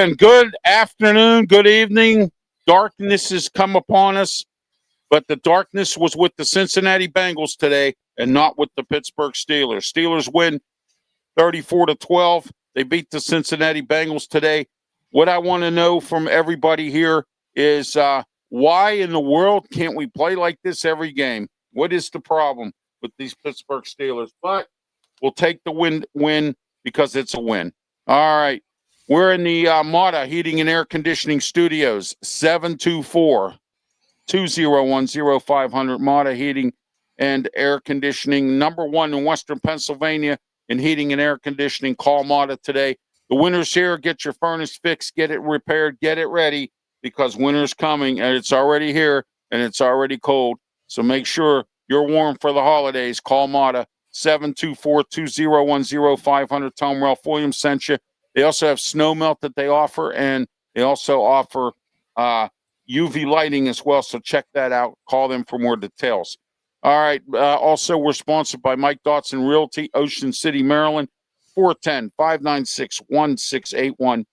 again, good afternoon, good evening. Darkness has come upon us, but the darkness was with the Cincinnati Bengals today and not with the Pittsburgh Steelers. Steelers win 34-12. They beat the Cincinnati Bengals today. What I want to know from everybody here is why in the world can't we play like this every game? What is the problem with these Pittsburgh Steelers? But we'll take the win because it's a win. All right. We're in the Mata Heating and Air Conditioning Studios, 724-201-0500. Mata Heating and Air Conditioning, #1 in Western Pennsylvania in heating and air conditioning. Call Mata today. The winter's here. Get your furnace fixed. Get it repaired. Get it ready because winter's coming, and it's already here, and it's already cold. So make sure you're warm for the holidays. Call Mata, 724-201-0500. Tell them Ralph Willams sent you. They also have snow melt that they offer, and they also offer UV lighting as well. So check that out. Call them for more details. All right. Also, we're sponsored by Mike Dotson Realty, Ocean City, Maryland, 410-596-1681.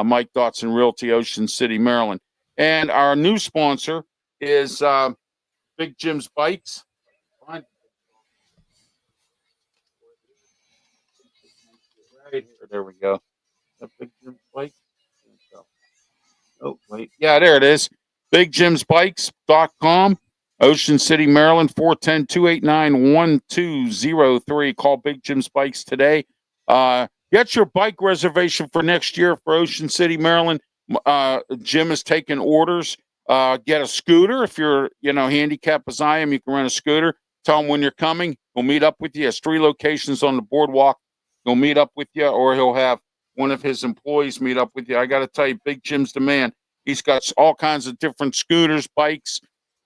Mike Dotson Realty, Ocean City, Maryland. And our new sponsor is Big Jim's Bikes. Right here. There we go. Big Jim's Bikes. Oh, wait. Yeah, there it is. BigJimsBikes.com. Ocean City, Maryland, 410-289-1203. Call Big Jim's Bikes today. Get your bike reservation for next year for Ocean City, Maryland. Jim is taking orders. Get a scooter. If you're, handicapped as I am, you can rent a scooter. Tell him when you're coming. He'll meet up with you. He has 3 locations on the boardwalk. He'll meet up with you, or he'll have one of his employees meet up with you. I got to tell you, Big Jim's the man. He's got all kinds of different scooters, bikes,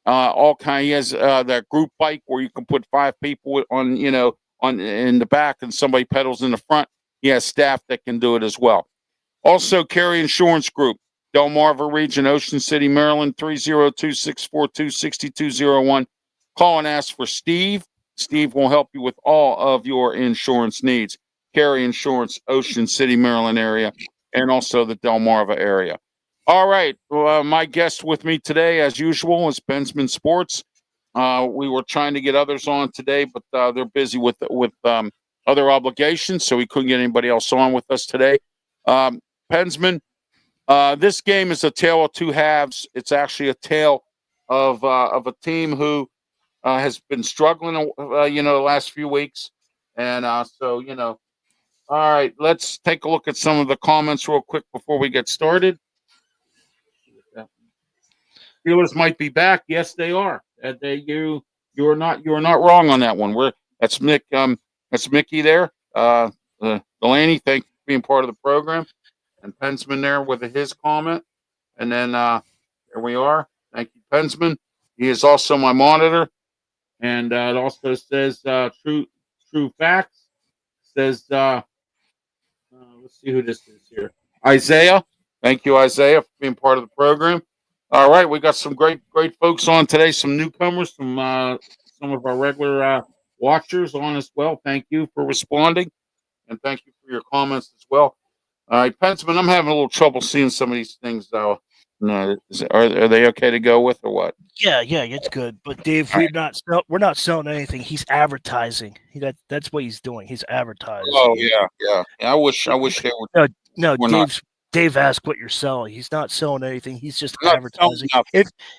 all kind. He has that group bike where you can put 5 people on in the back and somebody pedals in the front. He has staff that can do it as well. Also, Carry Insurance Group, Delmarva Region, Ocean City, Maryland, 302-642-6201. Call and ask for Steve. Steve will help you with all of your insurance needs. Carry Insurance, Ocean City, Maryland area, and also the Delmarva area. All right. My guest with me today, as usual, is Bensman Sports. We were trying to get others on today, but they're busy with other obligations, so we couldn't get anybody else on with us today. Pensman, this game is a tale of two halves. It's actually a tale of a team who has been struggling, the last few weeks. And all right, let's take a look at some of the comments real quick before we get started. Steelers might be back. Yes, they are. You're not wrong on that one. That's Mick. That's Mickey there. Delaney, thank you for being part of the program, and Pensman there with his comment. And then there we are. Thank you, Pensman. He is also my monitor, and it also says true facts. Says let's see who this is here. Isaiah. Thank you, Isaiah, for being part of the program. All right, we got some great folks on today. Some newcomers, some of our regular watchers on as well. Thank you for responding, and thank you for your comments as well. All right, Pensman, I'm having a little trouble seeing some of these things, though. No, are they okay to go with or what? Yeah, it's good. But Dave, we're not selling anything. He's advertising. That's what he's doing. He's advertising. Oh yeah. I wish they were. No, Dave asked what you're selling. He's not selling anything. He's just advertising.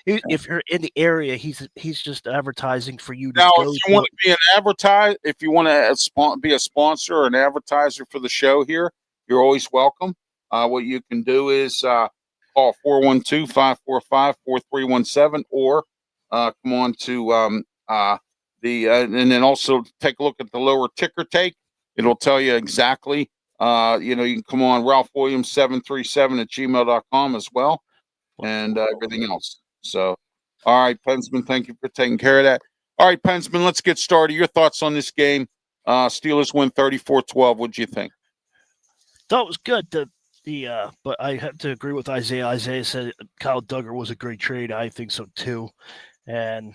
If you're in the area, he's just advertising for you to now, go. If you want to be if you want to be a sponsor or an advertiser for the show here, you're always welcome. What you can do is call 412-545-4317 or come on to and then also take a look at the lower ticker tape. It'll tell you exactly. You can come on Ralph Willams 737@gmail.com as well, and everything else. So, all right, Pensman, thank you for taking care of that. All right, Pensman, let's get started. Your thoughts on this game? Steelers win 34-12. What do you think? Thought it was good. But I have to agree with Isaiah. Isaiah said Kyle Duggar was a great trade. I think so too. And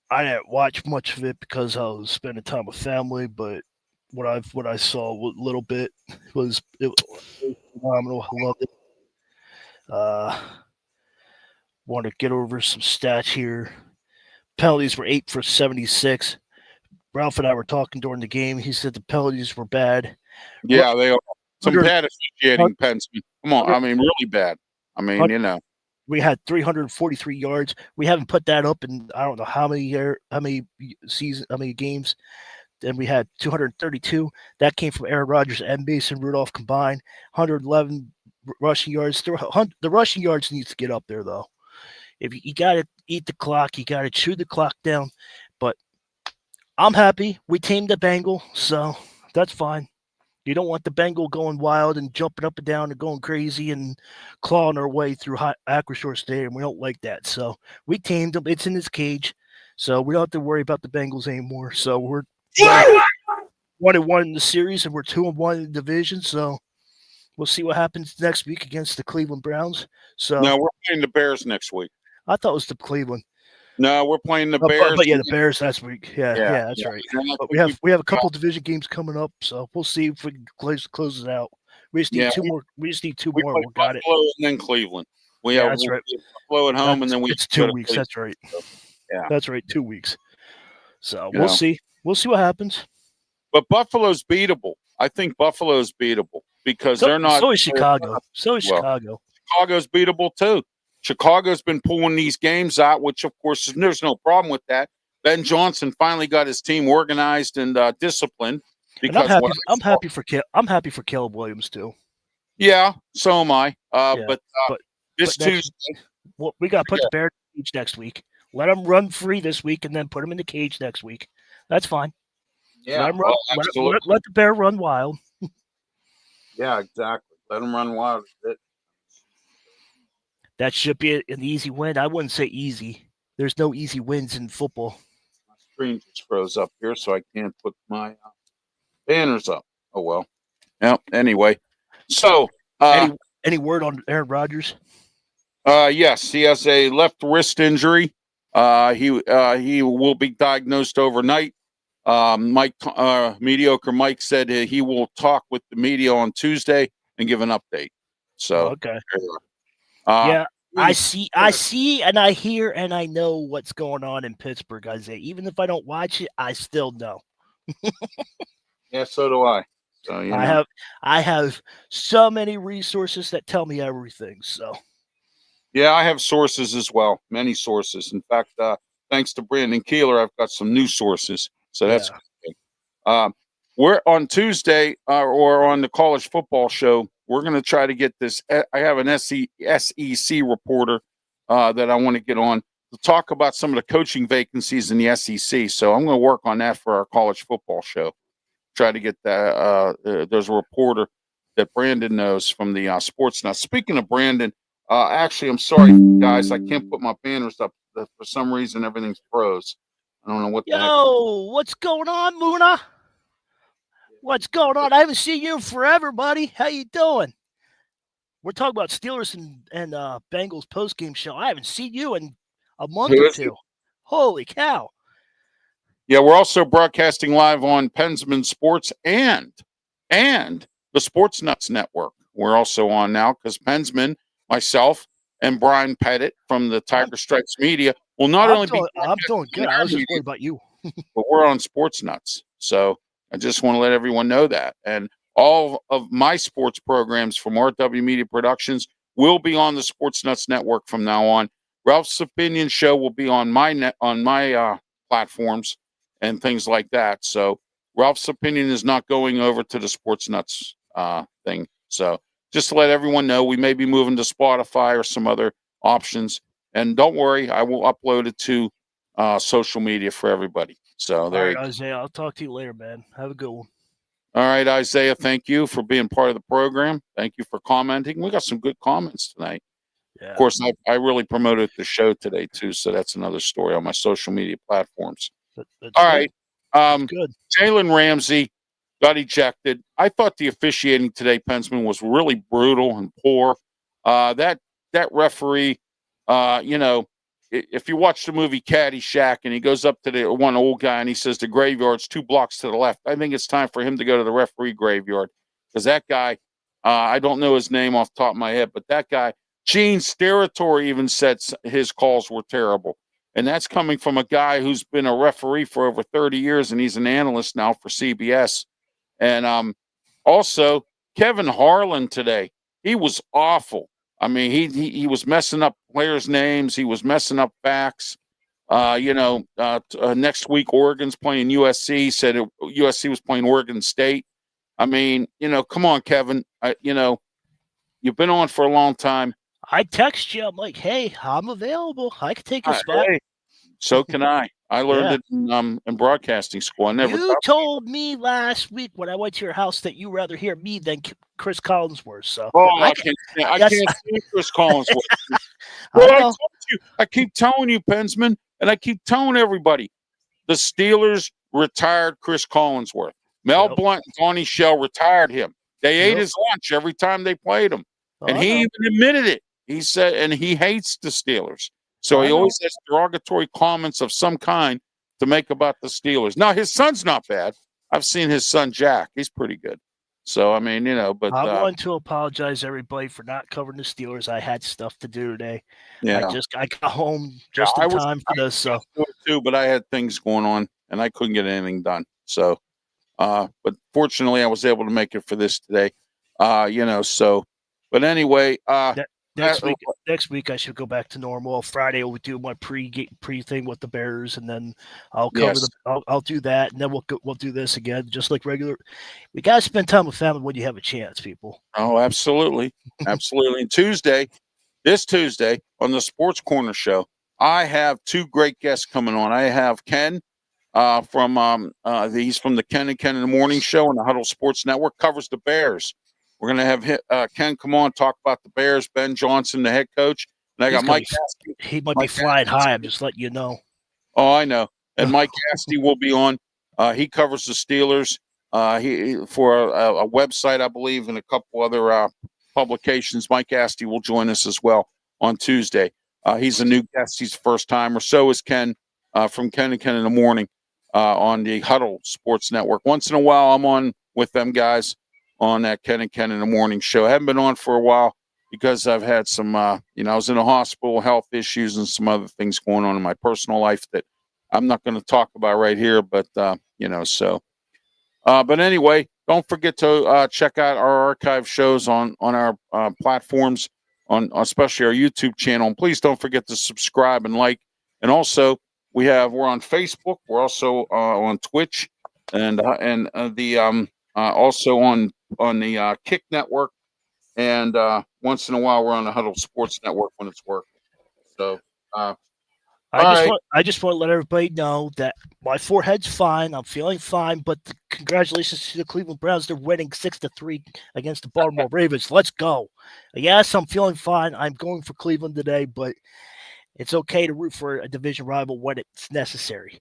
I didn't watch much of it because I was spending time with family, but what I saw a little bit was phenomenal. I loved it. Want to get over some stats here. Penalties were 8 for 76. Ralph and I were talking during the game. He said the penalties were bad. Yeah, they are. Some 100 bad officiating, Pensman. Come on, I mean, really bad. I mean, we had 343 yards. We haven't put that up in I don't know how many games. Then we had 232. That came from Aaron Rodgers and Mason Rudolph combined. 111 rushing yards. The rushing yards needs to get up there though. If you got to eat the clock, you got to chew the clock down. But I'm happy we tamed the Bengal, so that's fine. You don't want the Bengal going wild and jumping up and down and going crazy and clawing our way through Acrisure Stadium. We don't like that. So we tamed him. It's in his cage. So we don't have to worry about the Bengals anymore. So we're 1-1 in the series and we're 2-1 in the division. So we'll see what happens next week against the Cleveland Browns. So no, we're playing the Bears next week. I thought it was the Cleveland. No, we're playing the Bears. But yeah, the Bears last week. Yeah, that's right. But we have a couple division games coming up, so we'll see if we can close it out. We just need two more. We just need two more. We got it. And then Cleveland. That's right. Buffalo at home, and then it's 2 weeks. That's right. Yeah, that's right. 2 weeks. So we'll see. We'll see what happens. But Buffalo's beatable. I think Buffalo's beatable because they're not. So is Chicago. Chicago. Chicago's beatable too. Chicago's been pulling these games out, which of course there's no problem with that. Ben Johnson finally got his team organized and disciplined. Because I'm happy for Caleb Williams too. Yeah, so am I. But this Tuesday, we got to put the Bears in the cage next week. Let them run free this week, and then put them in the cage next week. That's fine. Yeah, let the bear run wild. Yeah, exactly. Let them run wild. That should be an easy win. I wouldn't say easy. There's no easy wins in football. My screen just froze up here, so I can't put my banners up. Oh, well. Yeah, anyway. So, any word on Aaron Rodgers? Yes, he has a left wrist injury. He will be diagnosed overnight. Mediocre Mike said he will talk with the media on Tuesday and give an update. So, okay. Yeah, I see, and I hear, and I know what's going on in Pittsburgh, Isaiah. Even if I don't watch it, I still know. Yeah, so do I. So I have so many resources that tell me everything. So, yeah, I have sources as well, many sources. In fact, thanks to Brandon Keeler, I've got some new sources. So that's good. We're on Tuesday or on the college football show. We're going to try to get this. I have an SEC reporter that I want to get on to talk about some of the coaching vacancies in the SEC. So I'm going to work on that for our college football show. Try to get that. There's a reporter that Brandon knows from the Sports. Now, speaking of Brandon, actually, I'm sorry, guys. I can't put my banners up. For some reason, everything's froze. I don't know what the heck. What's going on, Muna? What's going on? I haven't seen you in forever, buddy. How you doing? We're talking about Steelers and Bengals post-game show. I haven't seen you in a month or two. Holy cow. Yeah, we're also broadcasting live on Pensman Sports and the Sports Nuts Network. We're also on now because Pensman, myself, and Brian Pettit from the Tiger Stripes Media will not only be. I'm doing good. I was just worried about you. But we're on Sports Nuts. So I just want to let everyone know that. And all of my sports programs from RW Media Productions will be on the Sports Nuts Network from now on. Ralph's Opinion Show will be on my platforms and things like that. So Ralph's Opinion is not going over to the Sports Nuts thing. So just to let everyone know, we may be moving to Spotify or some other options. And don't worry, I will upload it to social media for everybody. So there you go. Isaiah, I'll talk to you later, man. Have a good one. All right, Isaiah, thank you for being part of the program. Thank you for commenting. We got some good comments tonight. Yeah. Of course, I really promoted the show today, too, so that's another story on my social media platforms. All right. Good. Jalen Ramsey got ejected. I thought the officiating today, Pensman, was really brutal and poor. That referee, if you watch the movie Caddyshack and he goes up to the one old guy and he says the graveyard's 2 blocks to the left, I think it's time for him to go to the referee graveyard, because that guy, I don't know his name off the top of my head, but that guy, Gene Steratore, even said his calls were terrible. And that's coming from a guy who's been a referee for over 30 years, and he's an analyst now for CBS. And also, Kevin Harlan today, he was awful. I mean, he was messing up players' names. He was messing up facts. Next week, Oregon's playing USC. He said USC was playing Oregon State. I mean, come on, Kevin. You've been on for a long time. I text you. I'm like, hey, I'm available. I can take a spot. Hey, so can I. I learned it in broadcasting school. I never. You told me last week when I went to your house that you rather hear me than Chris Collinsworth. So I can't see Chris Collinsworth. I keep telling you, Pensman, and I keep telling everybody, the Steelers retired Chris Collinsworth. Mel Blount and Donnie Shell retired him. They ate his lunch every time they played him, and he even admitted it. He said, and he hates the Steelers. So he always has derogatory comments of some kind to make about the Steelers. Now, his son's not bad. I've seen his son, Jack. He's pretty good. So, I mean, but I want to apologize, everybody, for not covering the Steelers. I had stuff to do today. Yeah. I got home just in time for this. So, too, but I had things going on, and I couldn't get anything done. So, but fortunately, I was able to make it for this today. But anyway, Next week I should go back to normal. Friday we'll do my pre thing with the Bears, and then I'll cover I'll do that, and then we'll do this again, just like regular. We gotta spend time with family when you have a chance, people. Oh, absolutely, absolutely. And this Tuesday on the Sports Corner Show, I have 2 great guests coming on. I have Ken he's from the Ken in the Morning Show on the Huddle Sports Network, covers the Bears. We're going to have Ken come on, talk about the Bears, Ben Johnson, the head coach. And I got Mike Asti. He might be flying high. I'm just letting you know. Oh, I know. And Mike Asti will be on. He covers the Steelers for a website, I believe, and a couple other publications. Mike Asti will join us as well on Tuesday. He's a new guest. He's a first-timer. So is Ken from Ken in the Morning on the Huddle Sports Network. Once in a while, I'm on with them guys on that Ken in the Morning show. I haven't been on for a while because I've had some, I was in a hospital, health issues, and some other things going on in my personal life that I'm not going to talk about right here. But, but anyway, don't forget to check out our archive shows on our platforms, on especially our YouTube channel. And please don't forget to subscribe and like. And also, we're on Facebook. We're also on Twitch and also on the Kick Network, and once in a while we're on the Huddle Sports Network when it's working. So I just want to let everybody know that my forehead's fine. I'm feeling fine, but congratulations to the Cleveland Browns. They're winning 6-3 against the Baltimore Ravens. Let's go. Yes, I'm feeling fine. I'm going for Cleveland today, but it's okay to root for a division rival when it's necessary.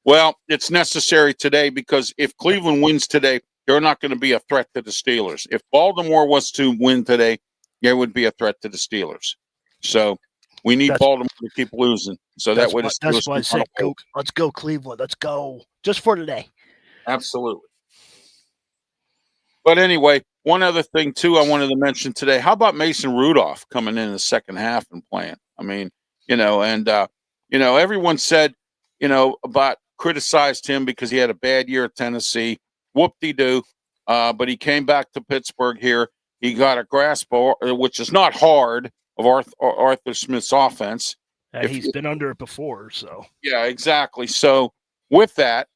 Well, it's necessary today because if Cleveland wins today, they're not going to be a threat to the Steelers. If Baltimore was to win today, there would be a threat to the Steelers. So we need Baltimore to keep losing. So that's why I said, let's go, Cleveland. Let's go. Just for today. Absolutely. But anyway, one other thing, too, I wanted to mention today. How about Mason Rudolph coming in the second half and playing? I mean, everyone said, criticized him because he had a bad year at Tennessee. Whoop-de-doo. But he came back to Pittsburgh here. He got a grasp, which is not hard, of Arthur Smith's offense. He's been under it before, so. Yeah, exactly. So with that,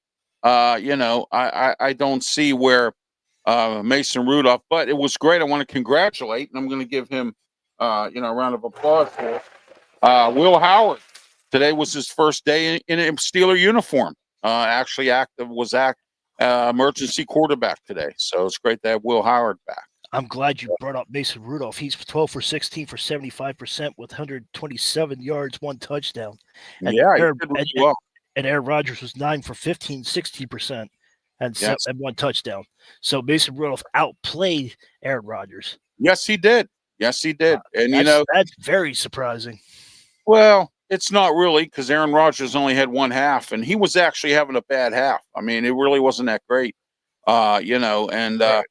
I don't see where Mason Rudolph, but it was great. I want to congratulate, and I'm going to give him, a round of applause for Will Howard. Today was his first day in a Steeler uniform. Actually, emergency quarterback today. So it's great to have Will Howard back. I'm glad you brought up Mason Rudolph. He's 12 for 16 for 75% with 127 yards, 1 touchdown. And yeah, and Aaron Rodgers was 9 for 15, 60%, and 1 touchdown. So Mason Rudolph outplayed Aaron Rodgers. Yes, he did. And that's very surprising. Well, it's not really, because Aaron Rodgers only had one half, and he was actually having a bad half. I mean, it really wasn't that great, Right.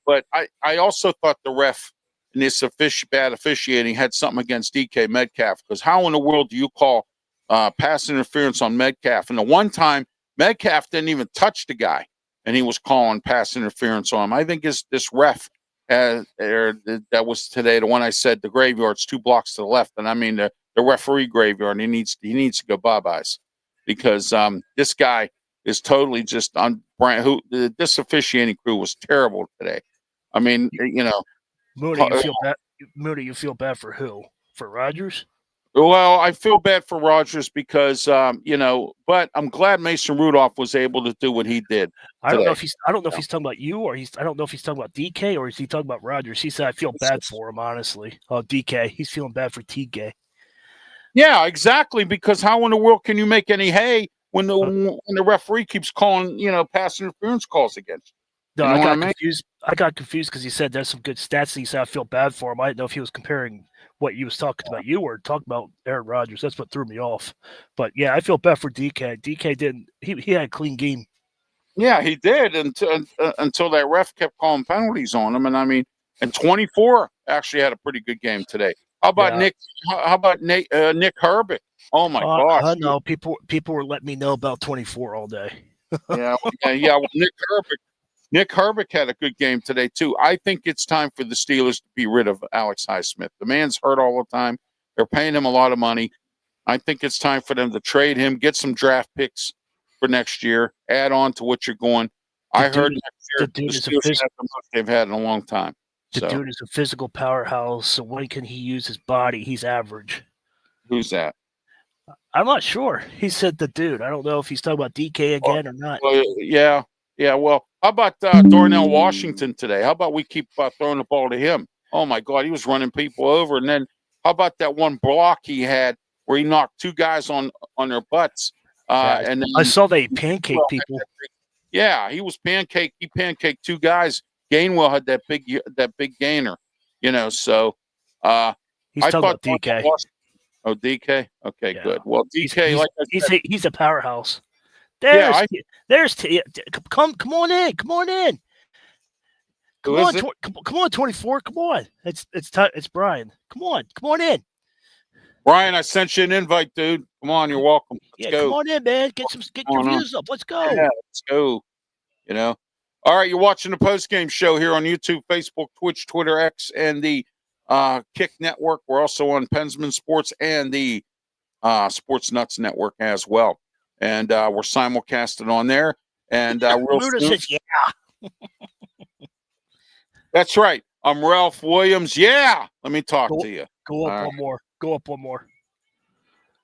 But I also thought the ref in this bad officiating had something against DK Metcalf, because how in the world do you call pass interference on Metcalf? And the one time Metcalf didn't even touch the guy, and he was calling pass interference on him. I think this ref that was today, the one I said, the graveyard's 2 blocks to the left, and I mean the referee graveyard. He needs to go bye-byes, because this guy is totally just on brand. This officiating crew was terrible today. I mean, Mooney, you feel bad. Mooney, you feel bad for who? For Rodgers? Well, I feel bad for Rodgers because but I'm glad Mason Rudolph was able to do what he did. I don't know if he's talking about you, or I don't know if he's talking about DK, or is he talking about Rodgers? He said I feel bad for him, honestly. Oh, DK, he's feeling bad for TK. Yeah, exactly. Because how in the world can you make any hay when the referee keeps calling, pass interference calls against you? No, I got confused. I got confused because he said there's some good stats. And he said I feel bad for him. I didn't know if he was comparing what he was talking about you or talking about Aaron Rodgers. That's what threw me off. But yeah, I feel bad for DK. DK didn't. He had a clean game. Yeah, he did until that ref kept calling penalties on him. And I mean, and 24 actually had a pretty good game today. How about Nick? How about Nick Herbig? Oh my gosh! I know people were letting me know about 24 all day. yeah. Well, Nick Herbig had a good game today too. I think it's time for the Steelers to be rid of Alex Highsmith. The man's hurt all the time. They're paying him a lot of money. I think it's time for them to trade him, get some draft picks for next year, add on to what you're going. I heard next year the Steelers have the most they've had in a long time. The dude is a physical powerhouse. So when can he use his body? He's average. Who's that? I'm not sure. He said the dude. I don't know if he's talking about DK again or not. Well, yeah. Well, how about Darnell Washington today? How about we keep throwing the ball to him? Oh my God, he was running people over. And then how about that one block he had where he knocked 2 guys on their butts? And then I saw they pancake people. Yeah, he was pancake. He pancaked 2 guys. Gainwell had that big gainer, So he's talking about DK. Oh, DK. Okay, good. Well, DK, he's a powerhouse. Come on in. Come on, 24. Come on. It's Brian. Come on in. Brian, I sent you an invite, dude. Come on, you're welcome. Let's go. Come on in, man. Get your views up. Let's go. Yeah, let's go. All right, you're watching the post-game show here on YouTube, Facebook, Twitch, Twitter, X, and the Kick Network. We're also on Pensman Sports and the Sports Nuts Network as well. And we're simulcasted on there. And says, yeah. That's right. I'm Ralph Willams. Yeah. Let me talk to you. Go up one more. Go up one more.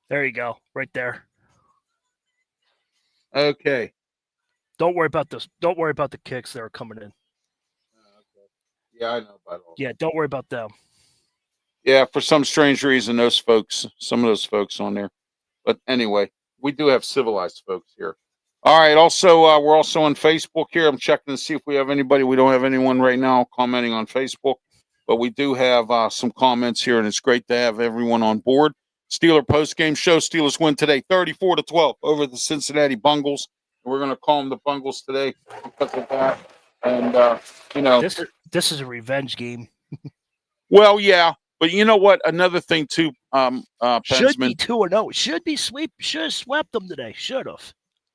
There you go. Right there. Okay. Don't worry about this. Don't worry about the kicks that are coming in. Okay. Yeah, I know about all. Yeah, don't worry about them. Yeah, for some strange reason, some of those folks on there. But anyway, we do have civilized folks here. All right. Also, we're also on Facebook here. I'm checking to see if we have anybody. We don't have anyone right now commenting on Facebook, but we do have some comments here, and it's great to have everyone on board. Steeler post-game show. Steelers win today, 34-12 over the Cincinnati Bengals. We're going to call them the Bengals today because of that. And this is a revenge game. Well, yeah, but you know what? Another thing too. Should be 2-0. Should be sweep. Should have swept them today. Should have.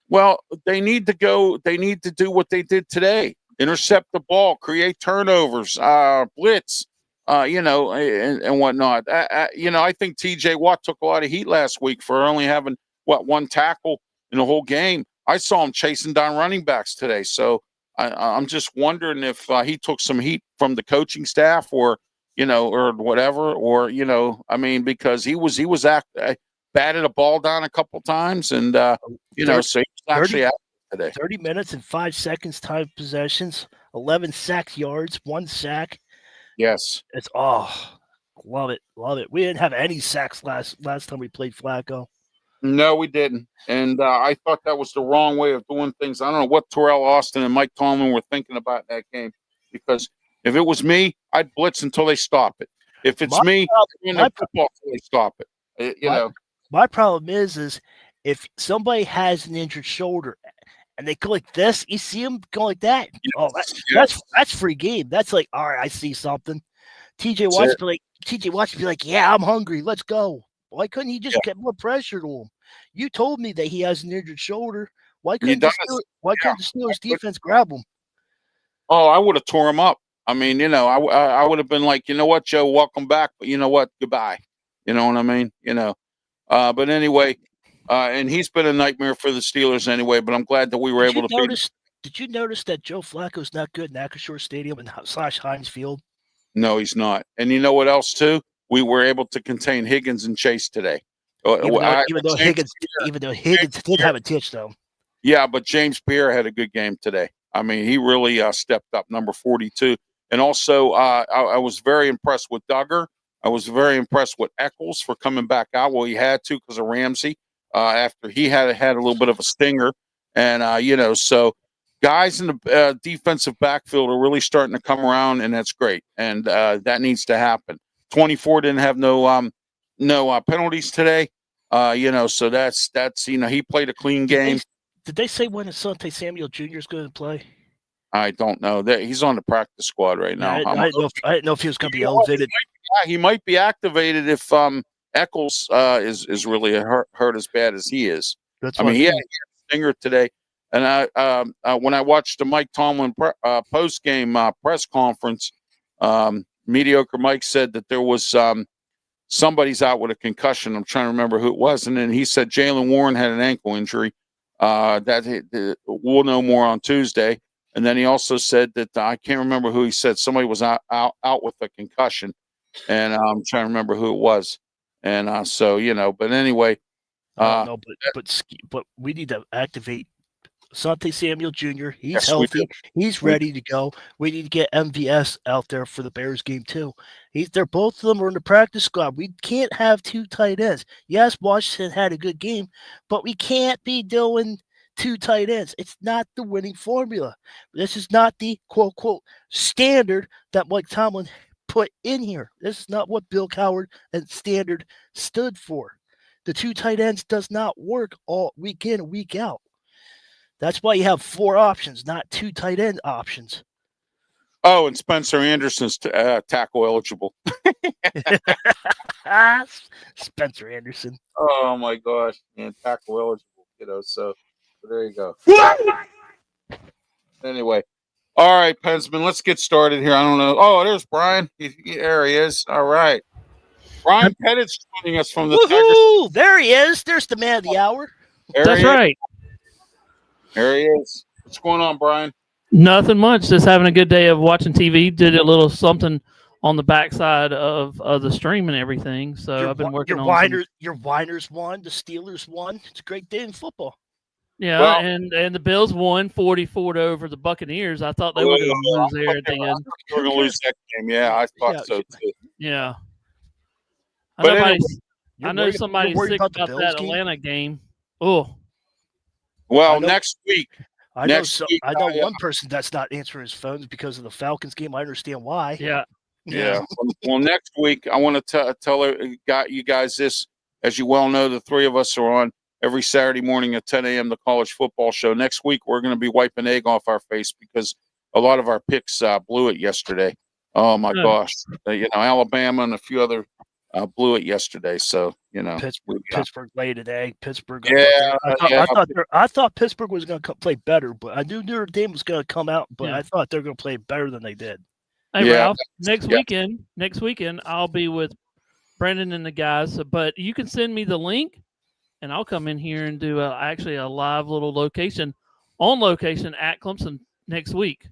Well, they need to go. They need to do what they did today: intercept the ball, create turnovers, blitz, and whatnot. I think T.J. Watt took a lot of heat last week for only having one tackle in the whole game. I saw him chasing down running backs today, so I'm just wondering if he took some heat from the coaching staff, or whatever, or because he was batted a ball down a couple times, and so he was actually out today. 30 minutes and 5 seconds time possessions, 11 sack yards, 1 sack. Yes, it's love it. We didn't have any sacks last time we played Flacco. No, we didn't, and I thought that was the wrong way of doing things. I don't know what Terrell Austin and Mike Tomlin were thinking about that game, because if it was me, I'd blitz until they stop it. If it's me, I'd win the football until they stop it. My problem is if somebody has an injured shoulder and they go like this, you see them go like that. Oh, that's free game. That's like, all right, I see something. TJ Watt be like, yeah, I'm hungry. Let's go. Why couldn't he just get more pressure to him? You told me that he has an injured shoulder. Why couldn't the Steelers defense grab him? Oh, I would have tore him up. I mean, I would have been like, you know what, Joe, welcome back, but you know what, goodbye. You know what I mean? But anyway, and he's been a nightmare for the Steelers anyway. But I'm glad that we were able to beat. Did you notice that Joe Flacco's not good in Acrisure Stadium and / Heinz Field? No, he's not. And you know what else too? We were able to contain Higgins and Chase today. Even though Higgins did have a titch though. Yeah, but James Pierre had a good game today. I mean, he really stepped up, number 42. And also, I was very impressed with Duggar. I was very impressed with Eccles for coming back out. Well, he had to because of Ramsey after he had a little bit of a stinger. And, so guys in the defensive backfield are really starting to come around, and that's great. And that needs to happen. 24 didn't have no penalties today. So that's he played a clean game. Did they say when Asante Samuel Jr. is going to play? I don't know. He's on the practice squad right now. I didn't know if he was going to be elevated. He might be activated if Eccles is really hurt as bad as he is. He had a stinger today. And when I watched the Mike Tomlin post-game press conference, Mediocre Mike said that there was somebody's out with a concussion. I'm trying to remember who it was. And then he said Jaylen Warren had an ankle injury. We'll know more on Tuesday. And then he also said that I can't remember who he said. Somebody was out with a concussion. And I'm trying to remember who it was. And but anyway. But we need to activate Asante Samuel Jr. He's healthy. He's ready to go. We need to get MVS out there for the Bears game too. They're both of them are in the practice squad. We can't have two tight ends. Yes, Washington had a good game, but we can't be doing two tight ends. It's not the winning formula. This is not the quote unquote standard that Mike Tomlin put in here. This is not what Bill Cowher and standard stood for. The two tight ends does not work all week in and week out. That's why you have 4 options, not 2 tight end options. Oh, and Spencer Anderson's tackle eligible. Spencer Anderson. Oh my gosh, man, tackle eligible. So there you go. Anyway, all right, Pensman, let's get started here. I don't know. Oh, there's Brian. There he is. All right, Brian Pettit's joining us from the Tigers. There he is. There's the man of the hour. That's right. There he is. What's going on, Brian? Nothing much. Just having a good day of watching TV. Did a little something on the backside of the stream and everything. So I've been working on your Winers won. The Steelers won. It's a great day in football. Yeah, and the Bills won 44 over the Buccaneers. I thought they were going to lose there at the end. They were going to lose that game. Yeah, I thought so too. Yeah. I know somebody's sick about that Atlanta game. Oh. Well, next week. I know one person that's not answering his phones because of the Falcons game. I understand why. Yeah. Well, next week, I want to tell you guys this. As you well know, the 3 of us are on every Saturday morning at 10 a.m. the college football show. Next week, we're going to be wiping egg off our face because a lot of our picks blew it yesterday. Oh, my gosh. Alabama and a few other blew it yesterday. So, Pittsburgh laid an egg. Pittsburgh. I thought Pittsburgh was going to play better, but I knew Notre Dame was going to come out, but I thought they were going to play better than they did. Hey, Ralph, next weekend, I'll be with Brendan and the guys, but you can send me the link and I'll come in here and do actually a live little location at Clemson next week.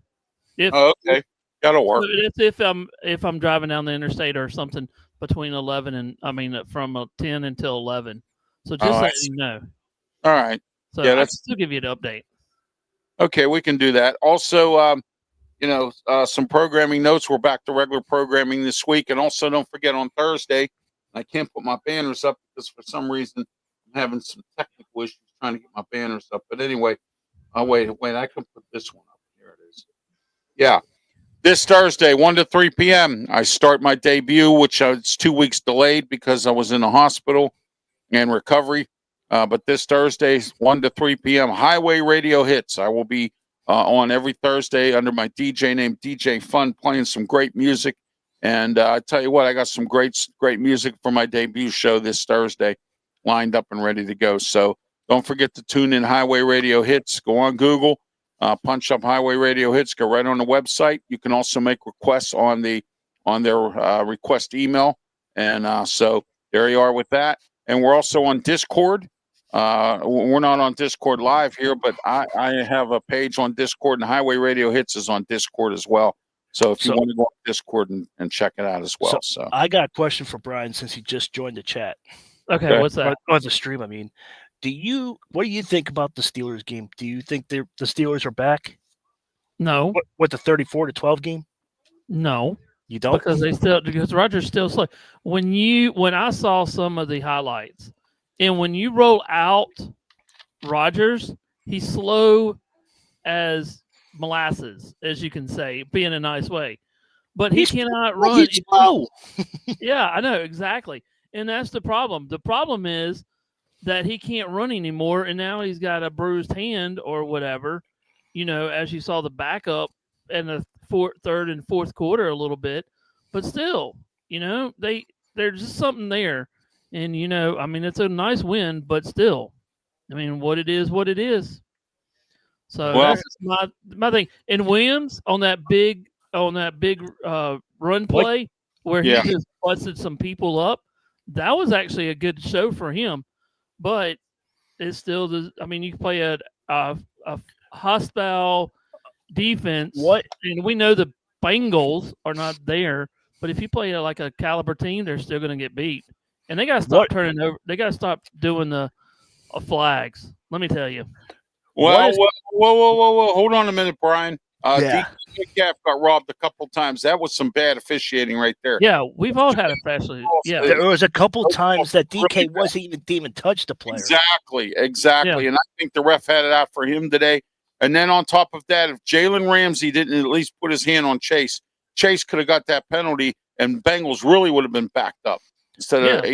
Okay. That'll work. It's if I'm driving down the interstate or something between 11 and from 10 until 11. So just let me know. All right. So I'll still give you an update. Okay, we can do that. Also, some programming notes. We're back to regular programming this week. And also don't forget on Thursday, I can't put my banners up because for some reason I'm having some technical issues trying to get my banners up. But anyway, wait, I can put this one up. Here it is. Yeah. This Thursday, 1 to 3 p.m., I start my debut, which it's 2 weeks delayed because I was in the hospital and recovery. But this Thursday, 1 to 3 p.m., Highway Radio Hits. I will be on every Thursday under my DJ name, DJ Fun, playing some great music. And I tell you what, I got some great music for my debut show this Thursday lined up and ready to go. So don't forget to tune in Highway Radio Hits. Go on Google. Punch up Highway Radio Hits. Go right on the website. You can also make requests on their request email, and so there you are with that. And we're also on Discord. We're not on Discord live here, but I have a page on Discord, and Highway Radio Hits is on Discord as well. So if you want to go on Discord and check it out as well. So I got a question for Brian since he just joined the chat. Okay, what's that? On the stream, I mean. What do you think about the Steelers game? Do you think the Steelers are back? No. What the 34-12 game? No. You don't? Because Rodgers still slow. When I saw some of the highlights, and when you roll out Rodgers, he's slow as molasses, as you can say, being a nice way. But he cannot run. He's slow. Yeah, I know, exactly. And that's the problem. The problem is that he can't run anymore, and now he's got a bruised hand or whatever, as you saw the backup in the third and fourth quarter a little bit. But still, there's just something there. And, it's a nice win, but still, what it is. So that's just my thing. And Willams on that big run play where he just busted some people up, that was actually a good show for him. But it's still you play a hostile defense. And we know the Bengals are not there, but if you play like a caliber team, they're still going to get beat. And they got to stop turning over. They got to stop doing the flags. Let me tell you. Whoa! Hold on a minute, Brian. DK got robbed a couple times. That was some bad officiating right there. Yeah, we've all had officiating. Yeah, there was a couple times that DK wasn't even touched the player. Exactly. Yeah. And I think the ref had it out for him today. And then on top of that, if Jalen Ramsey didn't at least put his hand on Chase could have got that penalty, and Bengals really would have been backed up instead of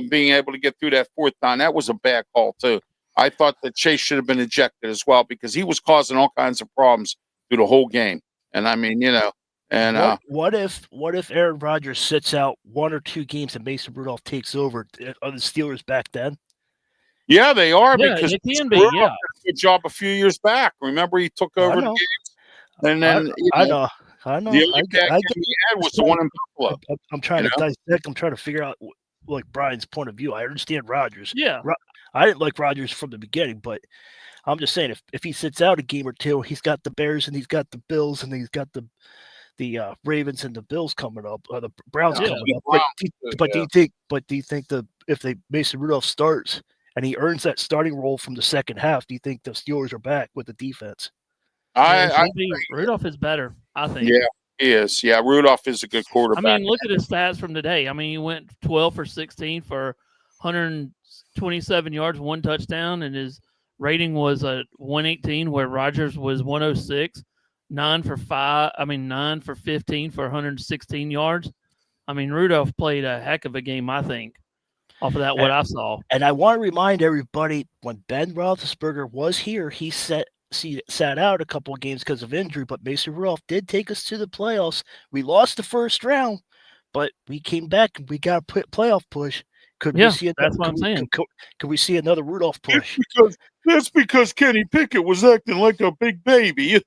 being able to get through that fourth down. That was a bad call too. I thought that Chase should have been ejected as well because he was causing all kinds of problems through the whole game. And what if Aaron Rodgers sits out 1 or 2 games and Mason Rudolph takes over? Are the Steelers back then? Yeah, they are because it can be. Rudolph did a good job a few years back. Remember, he took over the games, and then I know. The only bad game he had was the one in Buffalo. I'm trying to dissect. I'm trying to figure out like Brian's point of view. I understand Rodgers. Yeah, I didn't like Rodgers from the beginning, but I'm just saying if he sits out a game or two, he's got the Bears and he's got the Bills and he's got the Ravens and the Bills coming up, or the Browns coming up. But do you think if Mason Rudolph starts and he earns that starting role from the second half, do you think the Steelers are back with the defense? Rudolph is better, I think. Yeah, he is. Yeah, Rudolph is a good quarterback. Look at his stats from today. He went 12 for 16 for 127 yards, 1 touchdown, and his rating was a 118, where Rodgers was 106. 9 for 15 for 116 yards. Rudolph played a heck of a game, I think, off of that, what I saw. And I want to remind everybody, when Ben Roethlisberger was here, he sat out a couple of games because of injury, but Mason Rudolph did take us to the playoffs. We lost the first round, but we came back and we got a playoff push. That's what I'm saying. Could we see another Rudolph push? That's because Kenny Pickett was acting like a big baby.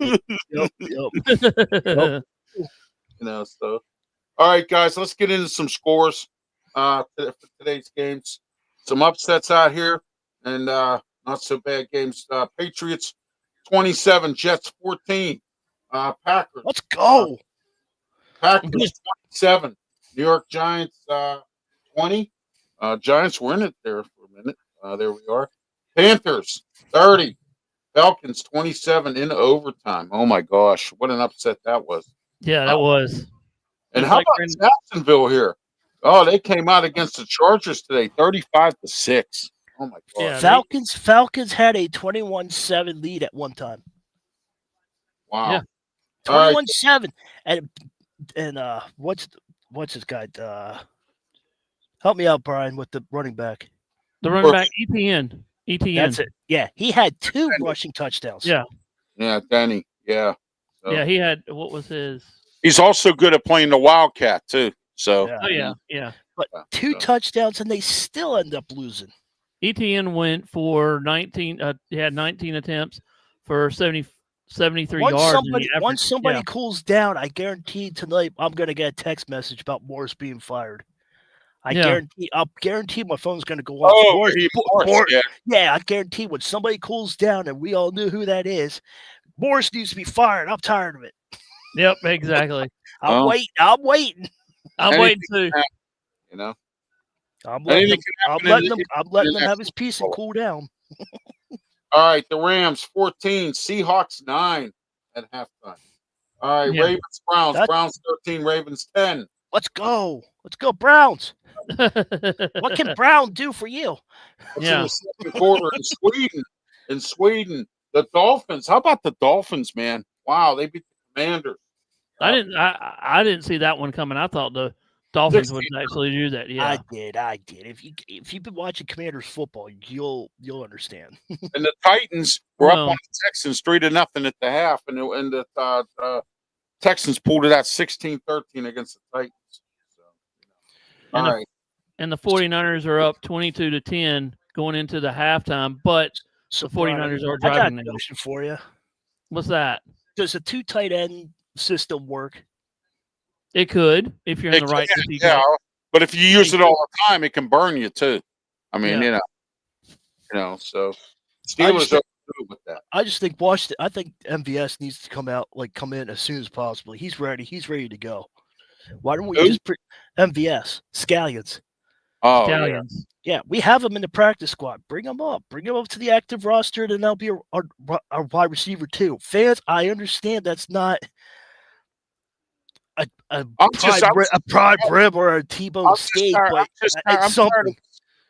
Yep. So all right, guys, let's get into some scores for today's games. Some upsets out here, and not so bad games. Patriots 27, Jets 14. Packers. Let's go. Packers 27. New York Giants 20. Giants were in it there for a minute. There we are. Panthers 30. Falcons 27 in overtime. Oh my gosh, what an upset that was. Yeah, that was. And how about Jacksonville here? Oh, they came out against the Chargers today, 35-6. Oh my god. Yeah, Falcons had a 21-7 lead at one time. Wow. All right. 21-7. And what's his guy? Help me out, Brian, with the running back. The running back, ETN. That's it. Yeah, he had 2 rushing touchdowns. Yeah. Yeah, Danny. Yeah. So. Yeah, he had, what was his? He's also good at playing the Wildcat too. So. Yeah. Oh, yeah, yeah. But 2 touchdowns, and they still end up losing. ETN went for 19. He had 19 attempts for 73 Once yards. Once somebody cools down, I guarantee tonight I'm going to get a text message about Morris being fired. I'll guarantee my phone's going to go off. Morris, yeah, I guarantee when somebody cools down, and we all knew who that is, Morris needs to be fired. I'm tired of it. Yep, exactly. I'm waiting. I'm waiting too. You know, I'm letting them have his peace and cool down. All right, the Rams 14, Seahawks 9 at halftime. All right, Ravens Browns 13, Ravens 10. Let's go, Browns. What can Brown do for you? In the second quarter in Sweden, the Dolphins. How about the Dolphins, man? Wow, they beat the Commanders. I didn't see that one coming. I thought the Dolphins would actually do that. Yeah, I did. If you've been watching Commanders football, you'll understand. And the Titans were up on the Texans 3-0 at the half, and the Texans pulled it out 16-13 against the Titans. So, all right. And the 49ers are up 22-10 going into the halftime, but the 49ers are driving. I got a question for you. What's that? Does a 2 tight end system work? It could, if you're in the right. Yeah, but if you use it all the time, it can burn you too. I mean, you know. So Steelers are good with that. I just think Washington. I think MVS needs to come in as soon as possible. He's ready. He's ready to go. Why don't we just MVS Scallions? Oh, Scallions. Yeah, we have him in the practice squad. Bring him up. Bring him up to the active roster, and then that'll be our wide receiver too. Fans, I understand that's not a prime rib or a T-bone steak, but it's something.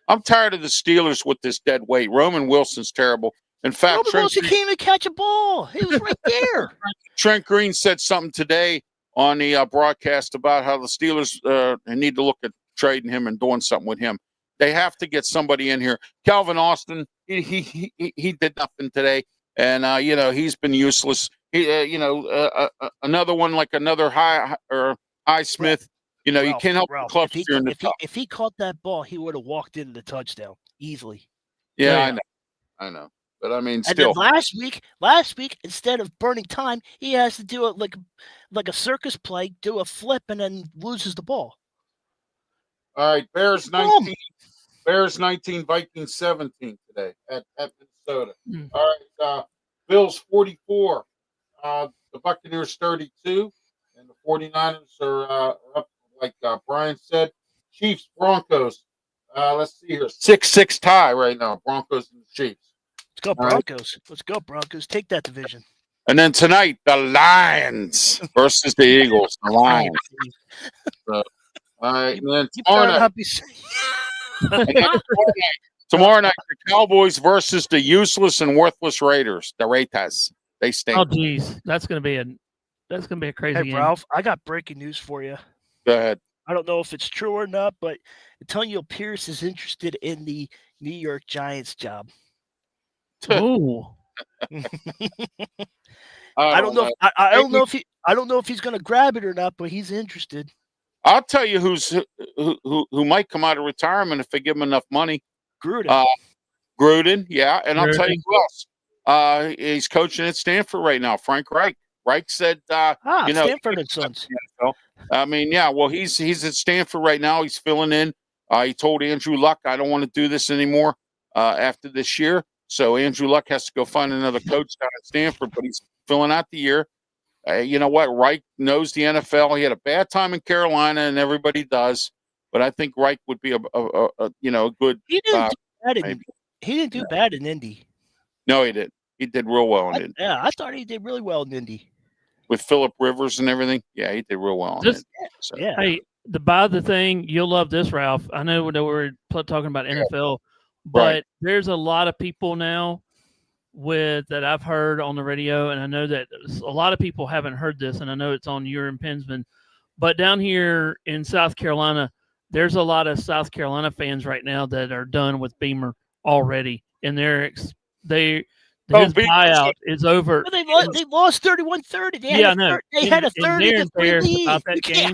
I'm tired of the Steelers with this dead weight. Roman Wilson's terrible. In fact, Roman Wilson can't even catch a ball. He was right there. Trent Green said something today on the broadcast about how the Steelers need to look at trading him and doing something with him. They have to get somebody in here. Calvin Austin, he did nothing today, and he's been useless. Another one like another High Smith. You can't help the club during the top. If he caught that ball, he would have walked into the touchdown easily. Yeah, I know. But I mean, still. And then last week, instead of burning time, he has to do it like a circus play, do a flip, and then loses the ball. All right, Bears 19, Vikings 17 today at Minnesota. All right, Bills 44, the Buccaneers 32, and the 49ers are up, like Brian said. Chiefs, Broncos. Let's see here, 6-6 tie right now. Broncos and the Chiefs. Let's go Broncos. Let's go Broncos. Take that division. And then tonight, the Lions versus the Eagles. The Lions. So, all right, and then tomorrow night, the Cowboys versus the useless and worthless Raiders. The Raiders. They stink. Oh, geez, that's gonna be a crazy game. Ralph, I got breaking news for you. Go ahead. I don't know if it's true or not, but Antonio Pierce is interested in the New York Giants job. Oh. I don't know. I don't know if he's going to grab it or not, but he's interested. I'll tell you who might come out of retirement if they give him enough money. Gruden, yeah, and I'll tell you who else. He's coaching at Stanford right now. Frank Reich. Reich said, Stanford and Sons. I mean, yeah. Well, he's at Stanford right now. He's filling in. He told Andrew Luck, "I don't want to do this anymore after this year." So Andrew Luck has to go find another coach down at Stanford, but he's filling out the year. You know what? Reich knows the NFL. He had a bad time in Carolina, and everybody does. But I think Reich would be a good. He didn't do bad in Indy. No, he didn't. He did real well in Indy. Yeah, I thought he did really well in Indy. With Phillip Rivers and everything. Yeah, he did real well in Indy. So. Yeah. Hey, the thing, you'll love this, Ralph. I know we're talking about NFL, but there's a lot of people now that I've heard on the radio, and I know that a lot of people haven't heard this, and I know it's on your and Pensman, but down here in South Carolina, there's a lot of South Carolina fans right now that are done with Beamer already, and his buyout is over. Well, they lost 31-30. They had a 30-3 lead.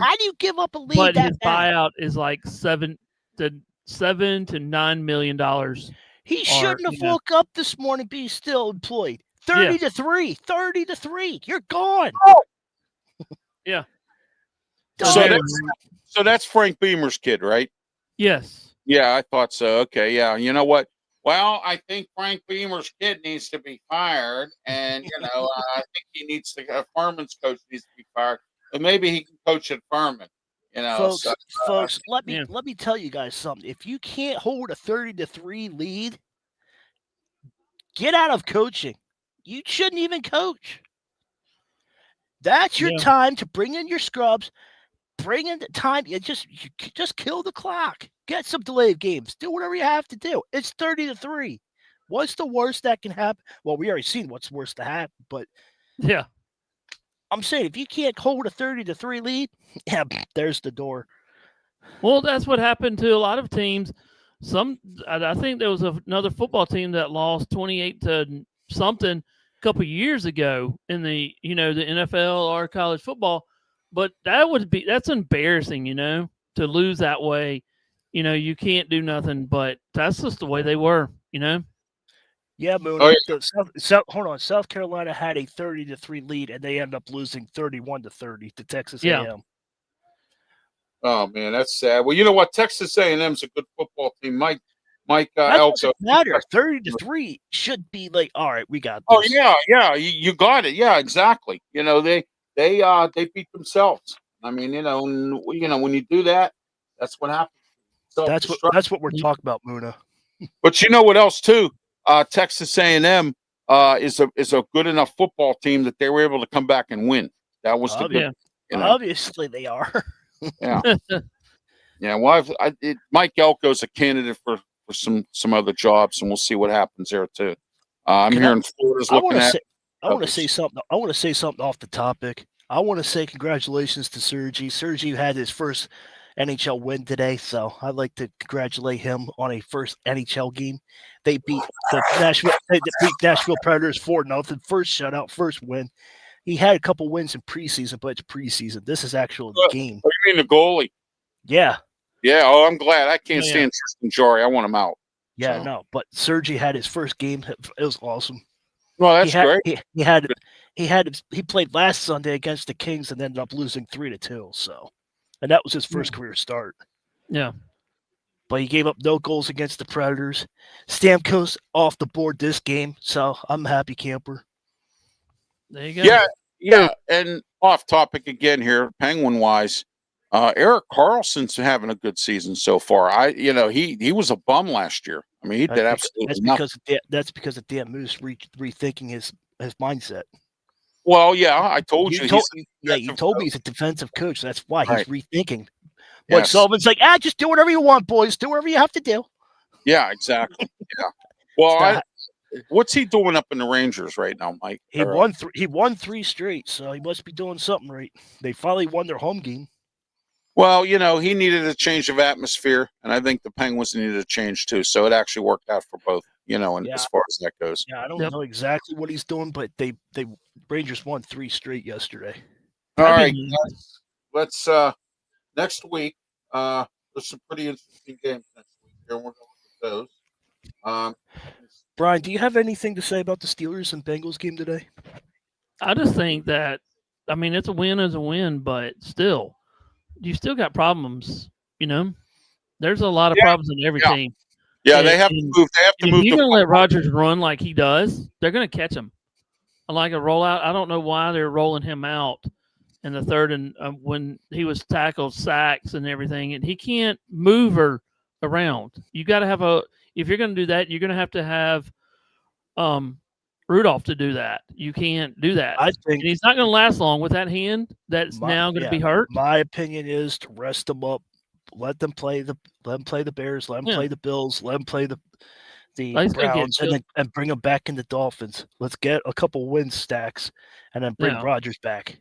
How do you give up a lead? But his buyout is like $7 to $9 million. He shouldn't have woke up this morning being still employed. 30-3. 30-3. You're gone. Yeah. So that's Frank Beamer's kid, right? Yes. Yeah, I thought so. Okay, yeah. You know what? Well, I think Frank Beamer's kid needs to be fired, and I think Furman's coach needs to be fired, and maybe he can coach at Furman. Folks, let me tell you guys something. If you can't hold a 30-3 lead, get out of coaching. You shouldn't even coach. That's your time to bring in your scrubs. Bring in the time. You just kill the clock. Get some delayed games. Do whatever you have to do. It's 30-3. What's the worst that can happen? Well, we already seen what's worse to happen, but yeah. I'm saying if you can't hold a 30-3 lead, there's the door. Well, that's what happened to a lot of teams. I think there was another football team that lost 28 to something a couple of years ago in the the NFL or college football. But that's embarrassing, to lose that way. You can't do nothing, but that's just the way they were, Yeah, Moon. Oh, yeah. Hold on. South Carolina had a 30-3 lead, and they ended up losing 31-30 to Texas A&M. Oh man, that's sad. Well, you know what? Texas A&M's a good football team. Mike Elko. Doesn't matter. 30-3 should be like, all right, we got this. Oh yeah, you got it. Yeah, exactly. They beat themselves. I mean, when you do that, that's what happens. That's what we're talking about, Muna. But you know what else too? Texas A&M is a good enough football team that they were able to come back and win. That was the good. Obviously, they are. Yeah. Yeah. Well, Mike Elko's a candidate for some other jobs, and we'll see what happens there too. I'm hearing Florida's looking at. I want to say something. I want to say something off the topic. I want to say congratulations to Sergi. Sergi had his first NHL win today, so I'd like to congratulate him on a first NHL game. They beat the Nashville Predators 4-0. First shutout, first win. He had a couple wins in preseason, but it's preseason. This is actual game. What do you mean the goalie? Yeah. Yeah. Oh, I'm glad. I can't stand Tristan Jarry. I want him out. Yeah, no. But Sergi had his first game. It was awesome. Well, that's great. He played last Sunday against the Kings and ended up losing 3-2. So, and that was his first career start. Yeah. But he gave up no goals against the Predators. Stamkos off the board this game, so I'm happy camper. There you go. Yeah. And off topic again here, Penguin wise, Erik Karlsson's having a good season so far. He was a bum last year. I mean, he did absolutely nothing. That's because of Dan Moose rethinking his mindset. Well, yeah, I told you. You told me he's a defensive coach. That's why he's rethinking. Like Sullivan's like, just do whatever you want, boys. Do whatever you have to do. Yeah, exactly. Yeah. Well, what's he doing up in the Rangers right now, Mike? He won 3 straight, so he must be doing something right. They finally won their home game. Well, he needed a change of atmosphere, and I think the Penguins needed a change too. So it actually worked out for both, as far as that goes. Yeah, I don't know exactly what he's doing, but they Rangers won 3 straight yesterday. All right, let's next week. There's some pretty interesting games next week here. We're going to look at those. Brian, do you have anything to say about the Steelers and Bengals game today? I just think that, it's a win, but still, you still got problems. There's a lot of problems in every team. Yeah, they have to move. They have to move. If you're going to let Rodgers run like he does, they're going to catch him. Like a rollout, I don't know why they're rolling him out in the third, and when he was tackled, sacks and everything, and he can't move her around. You got to have if you're going to do that, you're going to have Rudolph to do that. You can't do that. I think he's not going to last long with that hand that's now going to be hurt. My opinion is to rest them up, let them play the Bears, let them play the Bills, let them play the He's gonna get Browns killed. and bring them back in the Dolphins. Let's get a couple win stacks and then bring Yeah. Rodgers back.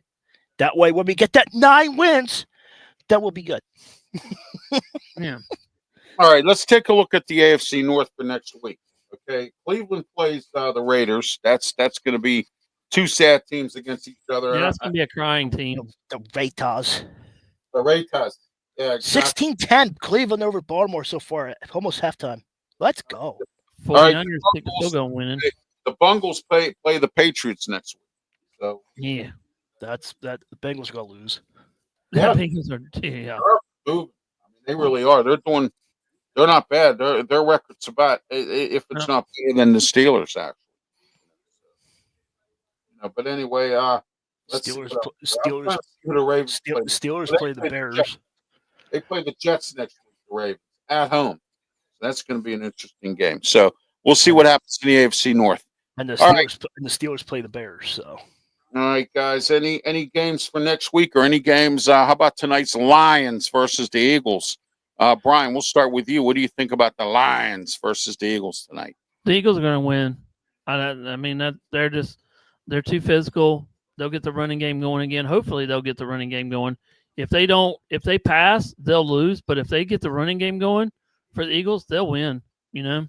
That way, when we get that 9 wins, that will be good. Yeah. All right, let's take a look at the AFC North for next week. Okay, Cleveland plays the Raiders. That's going to be two sad teams against each other. Yeah, that's gonna be a crying team. The Raiders. The Raiders. Yeah, exactly. 16-10 Cleveland over Baltimore so far at almost halftime. Let's go. 49ers take the field goal winning. The Bengals play the Patriots next week. So Yeah. The Bengals are gonna lose. Yeah. The Bengals are yeah. I mean, they really are. They're not bad. Their record's about, if it's not better than the Steelers, actually. But anyway, let's Steelers play the Bears. They play the Jets next week, the Ravens, at home. So that's going to be an interesting game. So we'll see what happens in the AFC North. And the Steelers play the Bears. So. All right, guys. Any games for next week or any games? How about tonight's Lions versus the Eagles? Brian, we'll start with you. What do you think about the Lions versus the Eagles tonight? The Eagles are going to win. I mean, they're too physical. They'll get the running game going again. Hopefully, they'll get the running game going. If they pass, they'll lose. But if they get the running game going for the Eagles, they'll win. You know.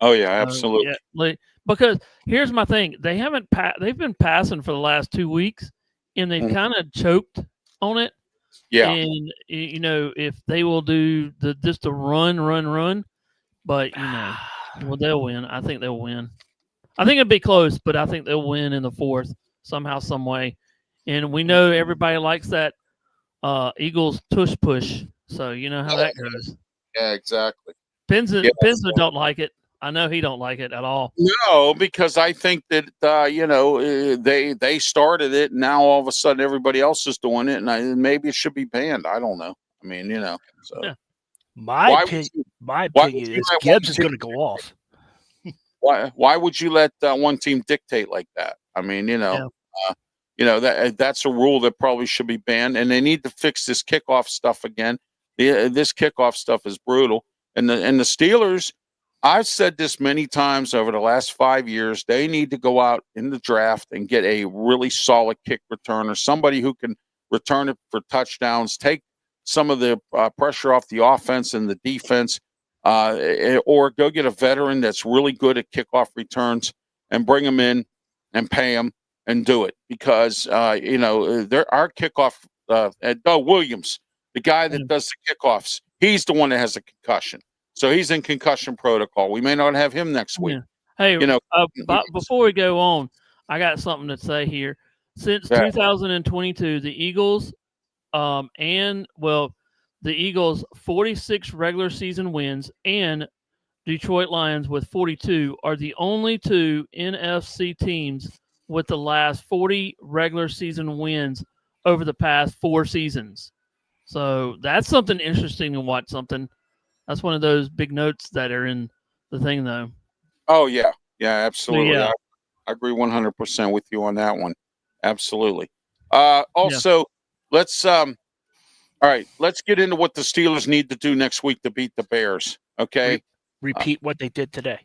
Oh yeah, absolutely. Because here's my thing: they've been passing for the last 2 weeks, and they've kind of choked on it. Yeah. And if they will do just the run, but well, they'll win. I think they'll win. I think it'll be close, but I think they'll win in the fourth somehow, some way. And we know everybody likes that Eagles tush push, so you know how that goes. Yeah, exactly. Benzo don't like it. I know he don't like it at all. No, because I think that they started it, and now all of a sudden everybody else is doing it, and maybe it should be banned. I don't know. I mean, So yeah. My opinion is Gibbs is going to go off. Why would you let one team dictate like that? I mean, that's a rule that probably should be banned, and they need to fix this kickoff stuff again. This kickoff stuff is brutal, and the Steelers. I've said this many times over the last 5 years. They need to go out in the draft and get a really solid kick returner, somebody who can return it for touchdowns, take some of the pressure off the offense and the defense, or go get a veteran that's really good at kickoff returns and bring them in and pay them and do it. Because, our kickoff, Doug Williams, the guy that does the kickoffs, he's the one that has a concussion. So he's in concussion protocol. We may not have him next week. Yeah. Hey, before we go on, I got something to say here. Since 2022, the Eagles, the Eagles 46 regular season wins and Detroit Lions with 42 are the only two NFC teams with the last 40 regular season wins over the past 4 seasons. So that's something interesting to watch. That's one of those big notes that are in the thing, though. Oh, yeah. Yeah, absolutely. So, yeah. I agree 100% with you on that one. Absolutely. Also, let's get into what the Steelers need to do next week to beat the Bears, okay? Repeat what they did today.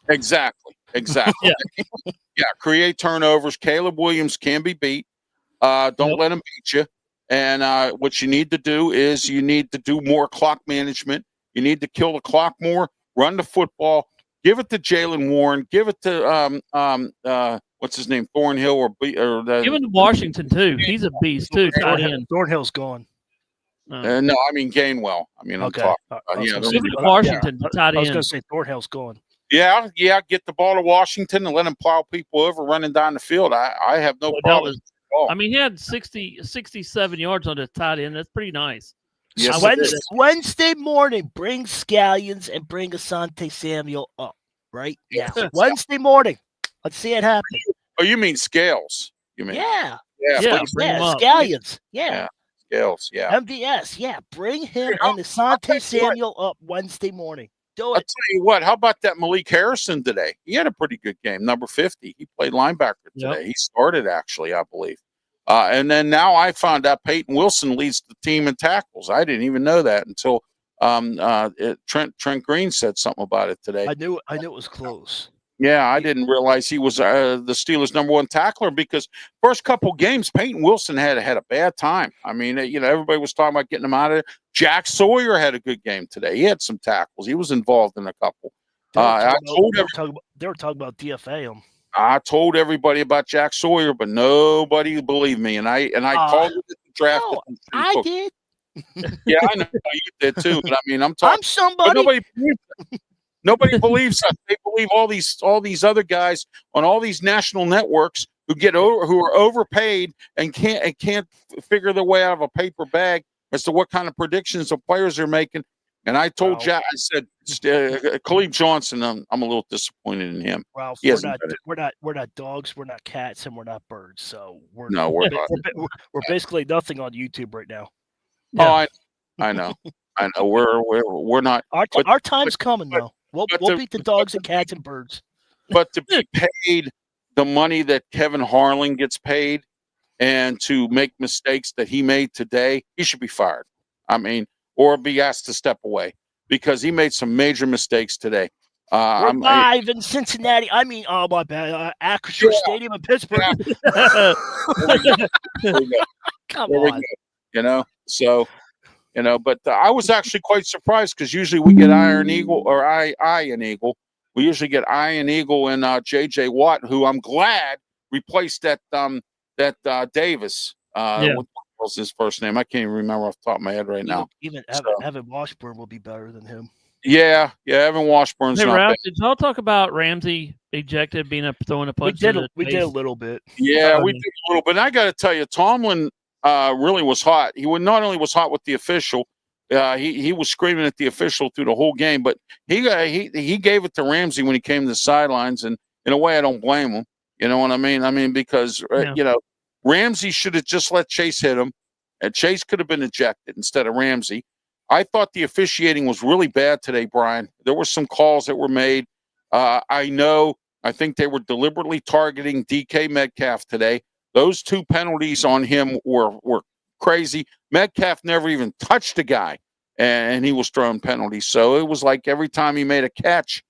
Exactly. Yeah, create turnovers. Caleb Williams can be beat. Don't let him beat you. And what you need to do is you need to do more clock management. You need to kill the clock more, run the football, give it to Jalen Warren, give it to what's his name, Thornhill give it to Washington too. He's a beast too. Tight end. Thornhill's gone. No, I mean Gainwell. I mean, okay. Give it to Washington. Tight end. I was going to say Thornhill's gone. Yeah. Get the ball to Washington and let him plow people over running down the field. I have no problem. I mean, he had 67 yards on the tight end. That's pretty nice. Yes, Wednesday morning, bring Scallions and bring Asante Samuel up, right? Yeah. Wednesday morning. Let's see it happen. Oh, you mean Scales? You mean? Yeah. Scallions. Yeah. Scales. Yeah. MVS. Yeah. Bring him and Asante Samuel up Wednesday morning. Do it. I'll tell you what. How about that Malik Harrison today? He had a pretty good game. Number 50. He played linebacker today. Yep. He started actually, I believe. And then now I found out Peyton Wilson leads the team in tackles. I didn't even know that until Trent Green said something about it today. I knew it was close. Yeah, I didn't realize he was the Steelers' number one tackler because first couple games, Peyton Wilson had a bad time. I mean, everybody was talking about getting him out of there. Jack Sawyer had a good game today. He had some tackles. He was involved in a couple. They were talking about DFA him. I told everybody about Jack Sawyer, but nobody believed me. And I called it at the draft. No, I did. Yeah, I know you did too. But I mean, I'm talking. I'm somebody. Nobody believes us. They believe all these other guys on all these national networks who are overpaid and can't figure their way out of a paper bag as to what kind of predictions the players are making. And I told Jack, I said, Khalid Johnson, I'm a little disappointed in him. Ralph, we're not dogs, we're not cats, and we're not birds. So we're basically nothing on YouTube right now. Yeah. Oh, I know. We're not. Our time's coming though. We'll beat the dogs and cats and birds. But to be paid the money that Kevin Harlan gets paid, and to make mistakes that he made today, he should be fired. I mean, or be asked to step away because he made some major mistakes today. We're live in Cincinnati. I mean, oh my bad, Acrisure Stadium in Pittsburgh. There we go. Come on. But I was actually quite surprised because usually we get Iron Eagle or Iron Eagle. We usually get Iron Eagle and J.J. Watt, who I'm glad replaced that Davis. What was his first name? I can't even remember off the top of my head right now. Even Evan Washburn will be better than him. Yeah, Evan Washburn's not Ralph, bad. did y'all talk about Ramsey ejected, throwing a punch? We did a little bit. Yeah, we did a little bit. And I got to tell you, Tomlin really was hot. He not only was hot with the official, he was screaming at the official through the whole game. But he gave it to Ramsey when he came to the sidelines, and in a way, I don't blame him. You know what I mean? I mean because Ramsey should have just let Chase hit him, and Chase could have been ejected instead of Ramsey. I thought the officiating was really bad today, Brian. There were some calls that were made. I think they were deliberately targeting DK Metcalf today. Those two penalties on him were crazy. Metcalf never even touched the guy, and he was throwing penalties. So it was like every time he made a catch,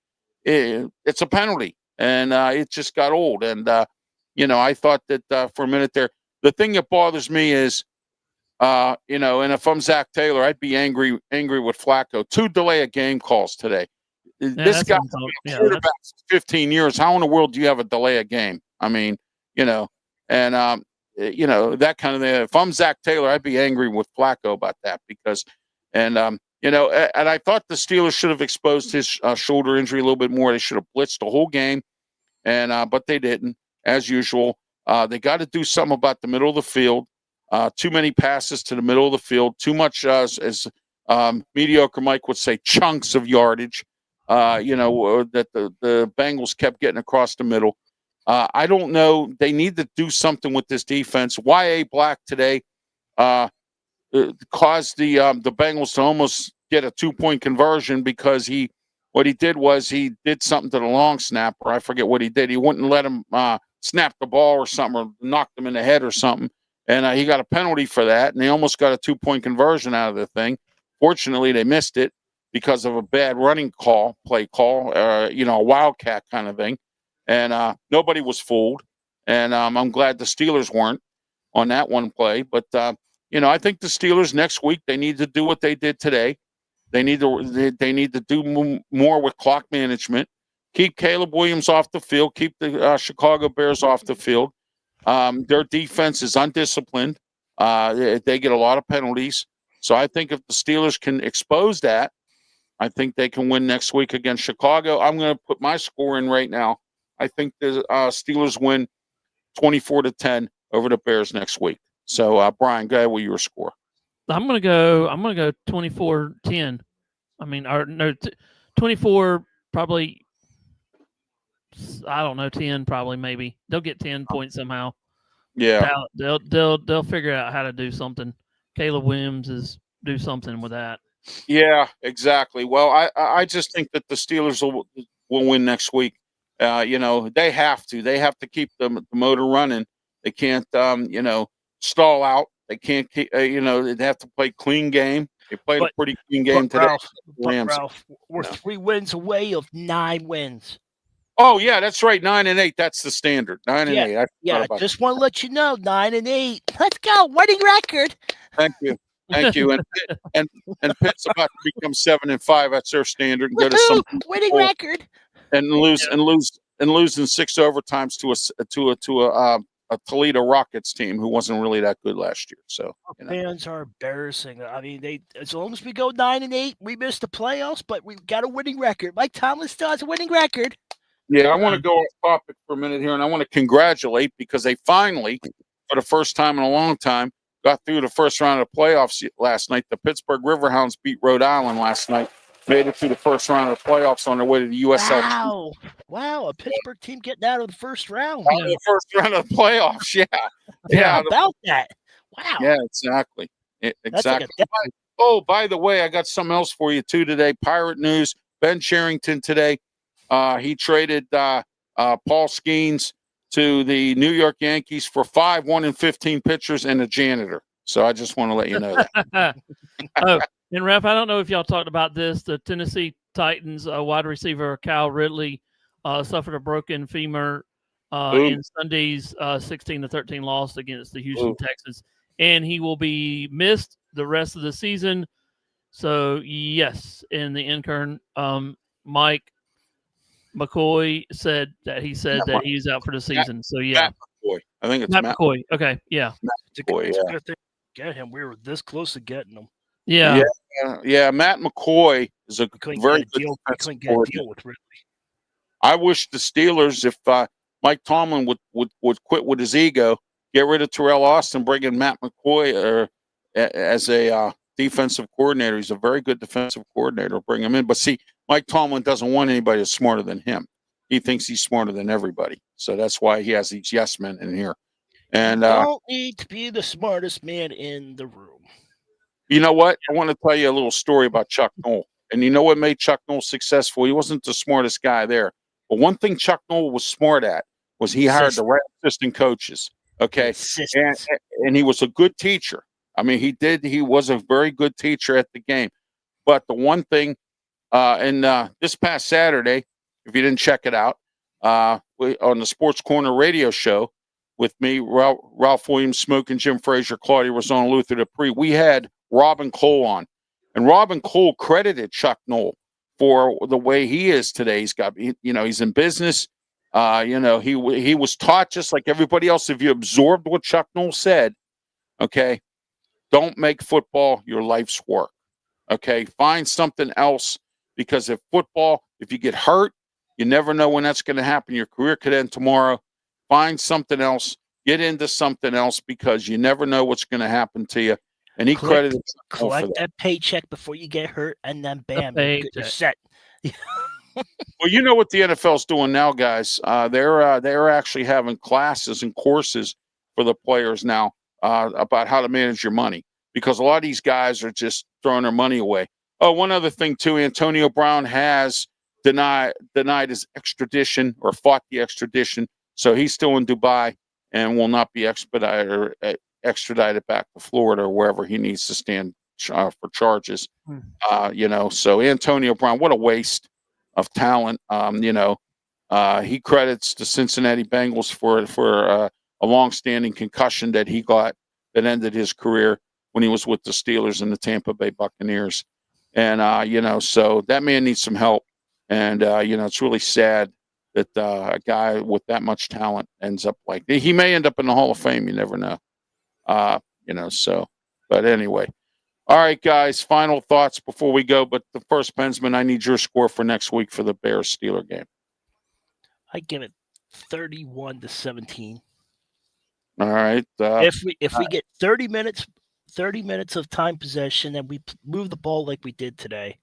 it's a penalty, and it just got old. And, I thought that for a minute there, the thing that bothers me is, and if I'm Zach Taylor, I'd be angry with Flacco. 2 delay of game calls today. This guy's been a quarterback for 15 years. How in the world do you have a delay of game? I mean, that kind of thing. If I'm Zach Taylor, I'd be angry with Flacco about that because, and I thought the Steelers should have exposed his shoulder injury a little bit more. They should have blitzed the whole game, but they didn't, as usual. They got to do something about the middle of the field. Too many passes to the middle of the field, too much, as mediocre Mike would say, chunks of yardage, that the Bengals kept getting across the middle. I don't know. They need to do something with this defense. Y.A. Black today caused the Bengals to almost get a 2-point conversion because what he did was he did something to the long snapper. I forget what he did. He wouldn't let him snap the ball or something or knocked him in the head or something. And he got a penalty for that, and they almost got a 2-point conversion out of the thing. Fortunately, they missed it because of a bad play call, a wildcat kind of thing. And nobody was fooled. And I'm glad the Steelers weren't on that one play. But, I think the Steelers next week, they need to do what they did today. They need to do more with clock management. Keep Caleb Williams off the field. Keep the Chicago Bears off the field. Their defense is undisciplined. They get a lot of penalties. So I think if the Steelers can expose that, I think they can win next week against Chicago. I'm going to put my score in right now. I think the Steelers win 24-10 over the Bears next week. So, Brian, go ahead with your score. I'm going to go 24-10. 24 probably. I don't know, 10 probably, maybe. They'll get 10 points somehow. Yeah. They'll figure out how to do something. Caleb Williams do something with that. Yeah, exactly. Well, I just think that the Steelers will win next week. They have to. They have to keep the motor running. They can't, stall out. They can't keep, they have to play clean game. They played a But- pretty clean game But today. Ralph, Rams. we're No. 3 wins away of 9 wins. Oh yeah, that's right. 9-8. That's the standard. 9-8. I forgot Yeah, about just want to let you know, 9-8. Let's go, winning record. Thank you. And Pitt's about to become 7-5. That's their standard, and go to some Woohoo, winning record. and lose in 6 overtimes to a Toledo Rockets team who wasn't really that good last year. So Fans are embarrassing. I mean, they as long as we go 9-8, we miss the playoffs, but we've got a winning record. Mike Tomlin still has a winning record. yeah, I want to go off topic for a minute here, and I want to congratulate because they finally, for the first time in a long time, got through the first round of the playoffs last night. The Pittsburgh Riverhounds beat Rhode Island last night, made it through the first round of the playoffs on their way to the USL. Wow, a Pittsburgh team getting out of the first round. Out of the first round of the playoffs, yeah. How about that? Wow. Yeah, exactly. That's like Exactly. Oh, by the way, I got something else for you too today. Pirate news. Ben Cherington today. He traded Paul Skeens to the New York Yankees for 5 1-15 pitchers and a janitor. So I just want to let you know that. And Ref, I don't know if y'all talked about this. The Tennessee Titans wide receiver Cal Ridley suffered a broken femur in Sunday's 16-13 loss against the Houston Texans, and he will be missed the rest of the season. So yes, in the intern, Mike McCoy said that he's out for the season. So yeah, Matt McCoy. I think it's Matt Matt McCoy. Okay, yeah, McCoy. It's a good thing to get him. We were this close to getting him. yeah. Yeah. Matt McCoy is a We couldn't very get a good deal. We defensive couldn't get a coordinator. deal with Ridley. I wish the Steelers, if Mike Tomlin would quit with his ego, get rid of Terrell Austin, bring in Matt McCoy as a defensive coordinator. He's a very good defensive coordinator. Bring him in. But see, Mike Tomlin doesn't want anybody that's smarter than him. He thinks he's smarter than everybody. So that's why he has these yes men in here. And Don't need to be the smartest man in the room. you know what? I want to tell you a little story about Chuck Noll. And you know what made Chuck Noll successful? He wasn't the smartest guy there. But one thing Chuck Noll was smart at was he hired the right assistant coaches. Okay. And he was a good teacher. I mean, he was a very good teacher at the game. But the one thing, this past Saturday, if you didn't check it out, on the Sports Corner radio show with me, Ralph Willams, Smoke, and Jim Frazier, Claudia Rosona, Luther Dupree, we had Robin Cole on. And Robin Cole credited Chuck Noll for the way he is today. He's in business. He was taught just like everybody else. If you absorbed what Chuck Noll said, okay, don't make football your life's work. Okay, find something else, because if you get hurt, you never know when that's going to happen. Your career could end tomorrow. Find something else. Get into something else, because you never know what's going to happen to you. And he credited collect that paycheck before you get hurt, and then bam, you're set. Well, you know what the NFL's doing now, guys. They're actually having classes and courses for the players now about how to manage your money, because a lot of these guys are just throwing their money away. Oh, one other thing too, Antonio Brown has denied his extradition, or fought the extradition, so he's still in Dubai and will not be extradited back to Florida or wherever he needs to stand for charges. So Antonio Brown, what a waste of talent. He credits the Cincinnati Bengals for a long-standing concussion that he got that ended his career when he was with the Steelers and the Tampa Bay Buccaneers. And so that man needs some help. And it's really sad that a guy with that much talent ends up like he may end up in the Hall of Fame. You never know. But anyway. All right, guys, final thoughts before we go. But the first, Bensman, I need your score for next week for the Bears-Steeler game. I give it 31-17. All right. If we get 30 minutes of time possession and we move the ball like we did today,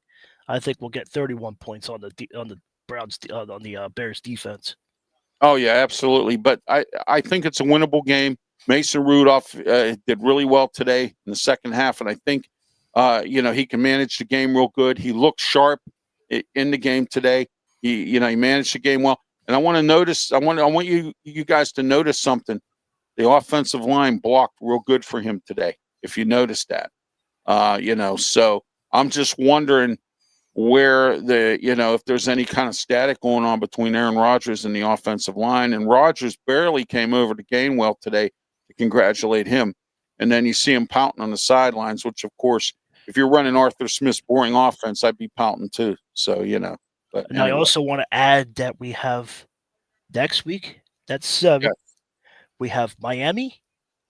I think we'll get 31 points on the Browns on the Bears defense. Oh yeah, absolutely. But I think it's a winnable game. Mason Rudolph did really well today in the second half, and I think he can manage the game real good. He looked sharp in the game today. He managed the game well. And I want you guys to notice something. The offensive line blocked real good for him today, if you noticed that. So I'm just wondering where if there's any kind of static going on between Aaron Rodgers and the offensive line. And Rodgers barely came over to Gainwell today to congratulate him. And then you see him pouting on the sidelines, which, of course, if you're running Arthur Smith's boring offense, I'd be pouting too. So, But And I also want to add that we have next week, that's 7. Yeah. We have Miami,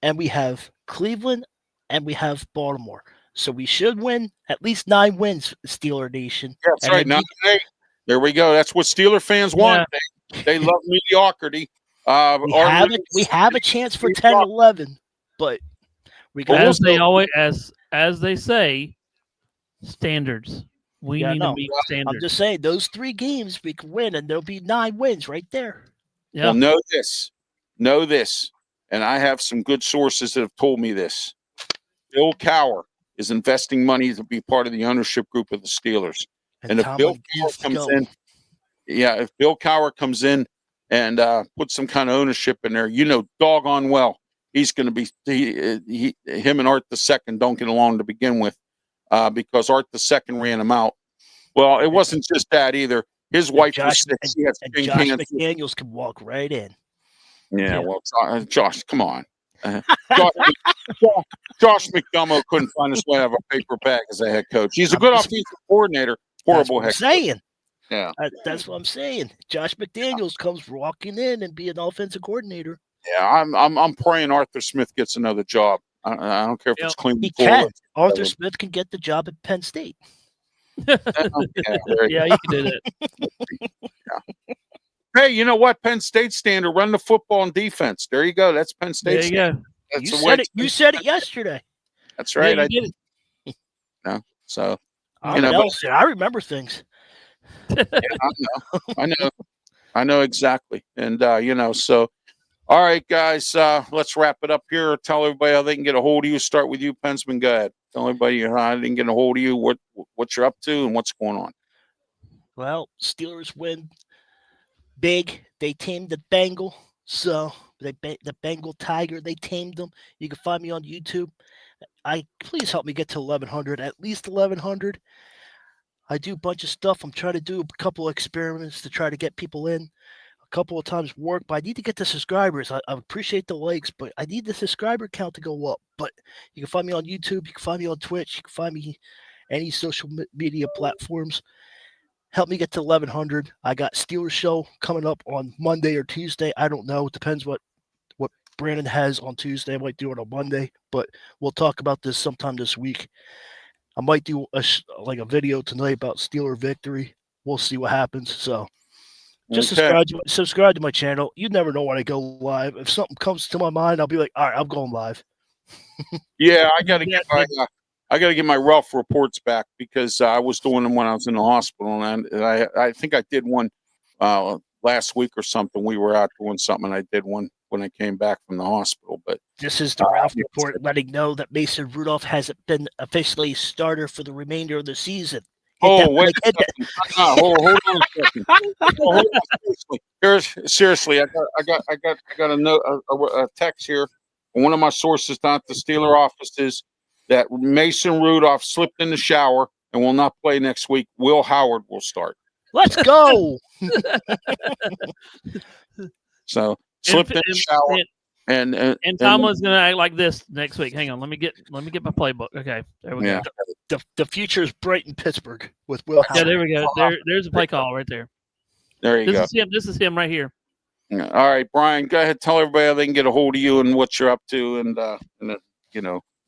and we have Cleveland, and we have Baltimore. So we should win at least 9 wins, Steeler Nation. Yeah, that's right. 9-8. There we go. That's what Steeler fans want. They love mediocrity. We have a chance for 10-11, but we got as they say, standards. We need to meet standards. I'm just saying those 3 games we can win, and there'll be 9 wins right there. Yeah. Well, know this, and I have some good sources that have told me this. Bill Cowher is investing money to be part of the ownership group of the Steelers. And if Bill Cowher comes in and puts some kind of ownership in there, doggone well, he's going to be him and Art II don't get along to begin with because Art II ran him out. Well, it wasn't just that either. His wife was sick. Josh McDaniels can walk right in. Yeah. Well, Josh, come on. Josh McDomo couldn't find his way out of a paper bag as a head coach. He's a good offensive coordinator. Horrible head coach. Yeah, that's what I'm saying. Josh McDaniels comes walking in and be an offensive coordinator. Yeah, I'm praying Arthur Smith gets another job. I don't care if it's clean. He can. Arthur Smith can get the job at Penn State. Yeah, you can do that. Yeah. Hey, you know what? Penn State standard: run the football and defense. There you go. That's Penn State. There you go. You said it yestersday. That's right. Yeah, I did. No, so I remember things. Yeah, I know exactly. And so all right, guys, let's wrap it up here. Tell everybody how they can get a hold of you. Start with you, Pensman. Go ahead. Tell everybody how they can get a hold of you, what you're up to, and what's going on. Well, Steelers win big. They tamed the Bengal. So the Bengal Tiger, they tamed them. You can find me on YouTube. Please help me get to 1,100, at least 1,100. I do a bunch of stuff. I'm trying to do a couple of experiments to try to get people in. A couple of times work, but I need to get the subscribers. I appreciate the likes, but I need the subscriber count to go up. But you can find me on YouTube. You can find me on Twitch. You can find me any social media platforms. Help me get to 1,100. I got Steelers show coming up on Monday or Tuesday. I don't know. It depends what Brandon has on Tuesday. I might do it on Monday, but we'll talk about this sometime this week. I might do a video tonight about Steeler victory. We'll see what happens. So just subscribe to my channel. You never know when I go live. If something comes to my mind, I'll be like, all right, I'm going live. Yeah, I got to get my Ralph reports back because I was doing them when I was in the hospital, and I think I did one last week or something. We were out doing something, and I did one when I came back from the hospital. But this is the Ralph report, letting know that Mason Rudolph hasn't been officially starter for the remainder of the season. Wait a second. Hold on a second. Seriously, I got a note, a text here from one of my sources down at the Steeler offices that Mason Rudolph slipped in the shower and will not play next week. Will Howard will start. Let's go. So slipped in the shower, and Tomlin's gonna act like this next week. Hang on, let me get my playbook. Okay, there we go. The future is bright in Pittsburgh with Will Howard. Yeah, there we go. There's a play call right there. There you go. This is him right here. All right, Brian, go ahead. Tell everybody how they can get a hold of you and what you're up to, and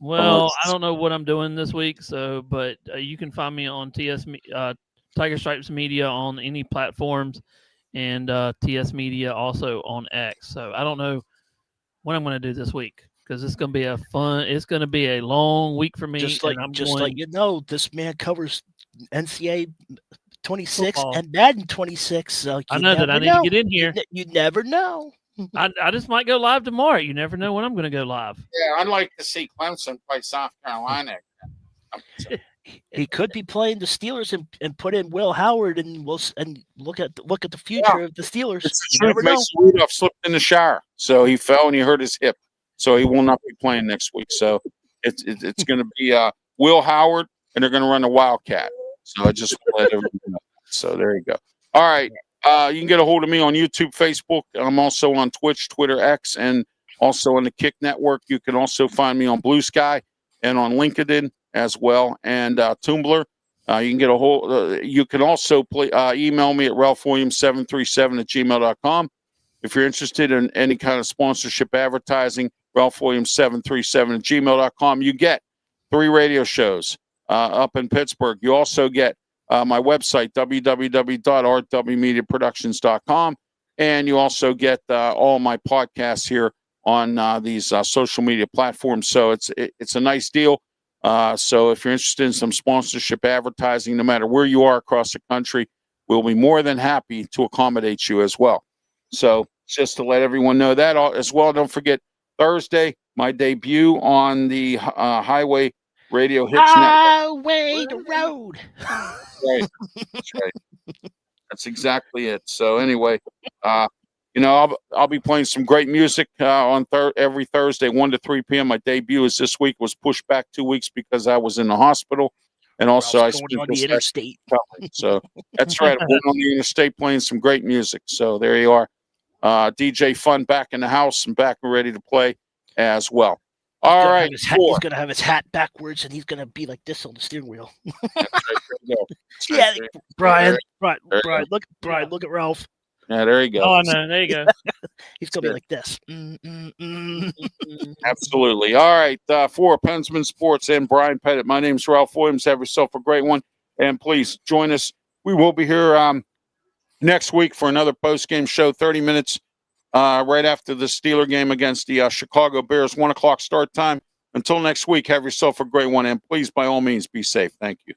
Well, I don't know what I'm doing this week, but you can find me on Tiger Stripes Media on any platforms, and TS Media also on X. So I don't know what I'm going to do this week because it's going to be it's going to be a long week for me. Just this man covers NCAA 26 and Madden 26. So I know that I need to get in here. You never know. I just might go live tomorrow. You never know when I'm going to go live. Yeah, I'd like to see Clemson play South Carolina. He could be playing the Steelers and put in Will Howard and look at the future of the Steelers. Mason Rudolph slipped in the shower, so he fell and he hurt his hip, so he will not be playing next week. So it's going to be Will Howard, and they're going to run the Wildcat. So I just let everyone know. So there you go. All right. You can get a hold of me on YouTube, Facebook. I'm also on Twitch, Twitter, X, and also on the Kick Network. You can also find me on Blue Sky and on LinkedIn as well, and Tumblr. You can get a hold. You can also email me at ralphwilliams737@gmail.com. If you're interested in any kind of sponsorship advertising, ralphwilliams737@gmail.com. You get 3 radio shows up in Pittsburgh. You also get my website, www.rwmediaproductions.com. And you also get all my podcasts here on these social media platforms. So it's a nice deal. So if you're interested in some sponsorship advertising, no matter where you are across the country, we'll be more than happy to accommodate you as well. So just to let everyone know that as well. Don't forget Thursday, my debut on the Highway Radio Hits Network. Highway to road. Right. That's right. That's exactly it. So anyway, I'll be playing some great music on every Thursday, 1 to 3 p.m. My debut is this week. Was pushed back 2 weeks because I was in the hospital, and also I spent on the interstate. So that's right. I'm going on the interstate playing some great music. So there you are. DJ Fun back in the house and back and ready to play as well. All right. He's going to have his hat backwards, and he's going to be like this on the steering wheel. Yeah, Brian, look at Ralph. Yeah, there you go. Oh, no, there you go. He's going to be like this. Absolutely. All right. For Pensman Sports and Brian Pettit, my name's Ralph Williams. Have yourself a great one. And please join us. We will be here next week for another post-game show, 30 minutes right after the Steeler game against the Chicago Bears, 1 o'clock start time. Until next week, have yourself a great one. And please, by all means, be safe. Thank you.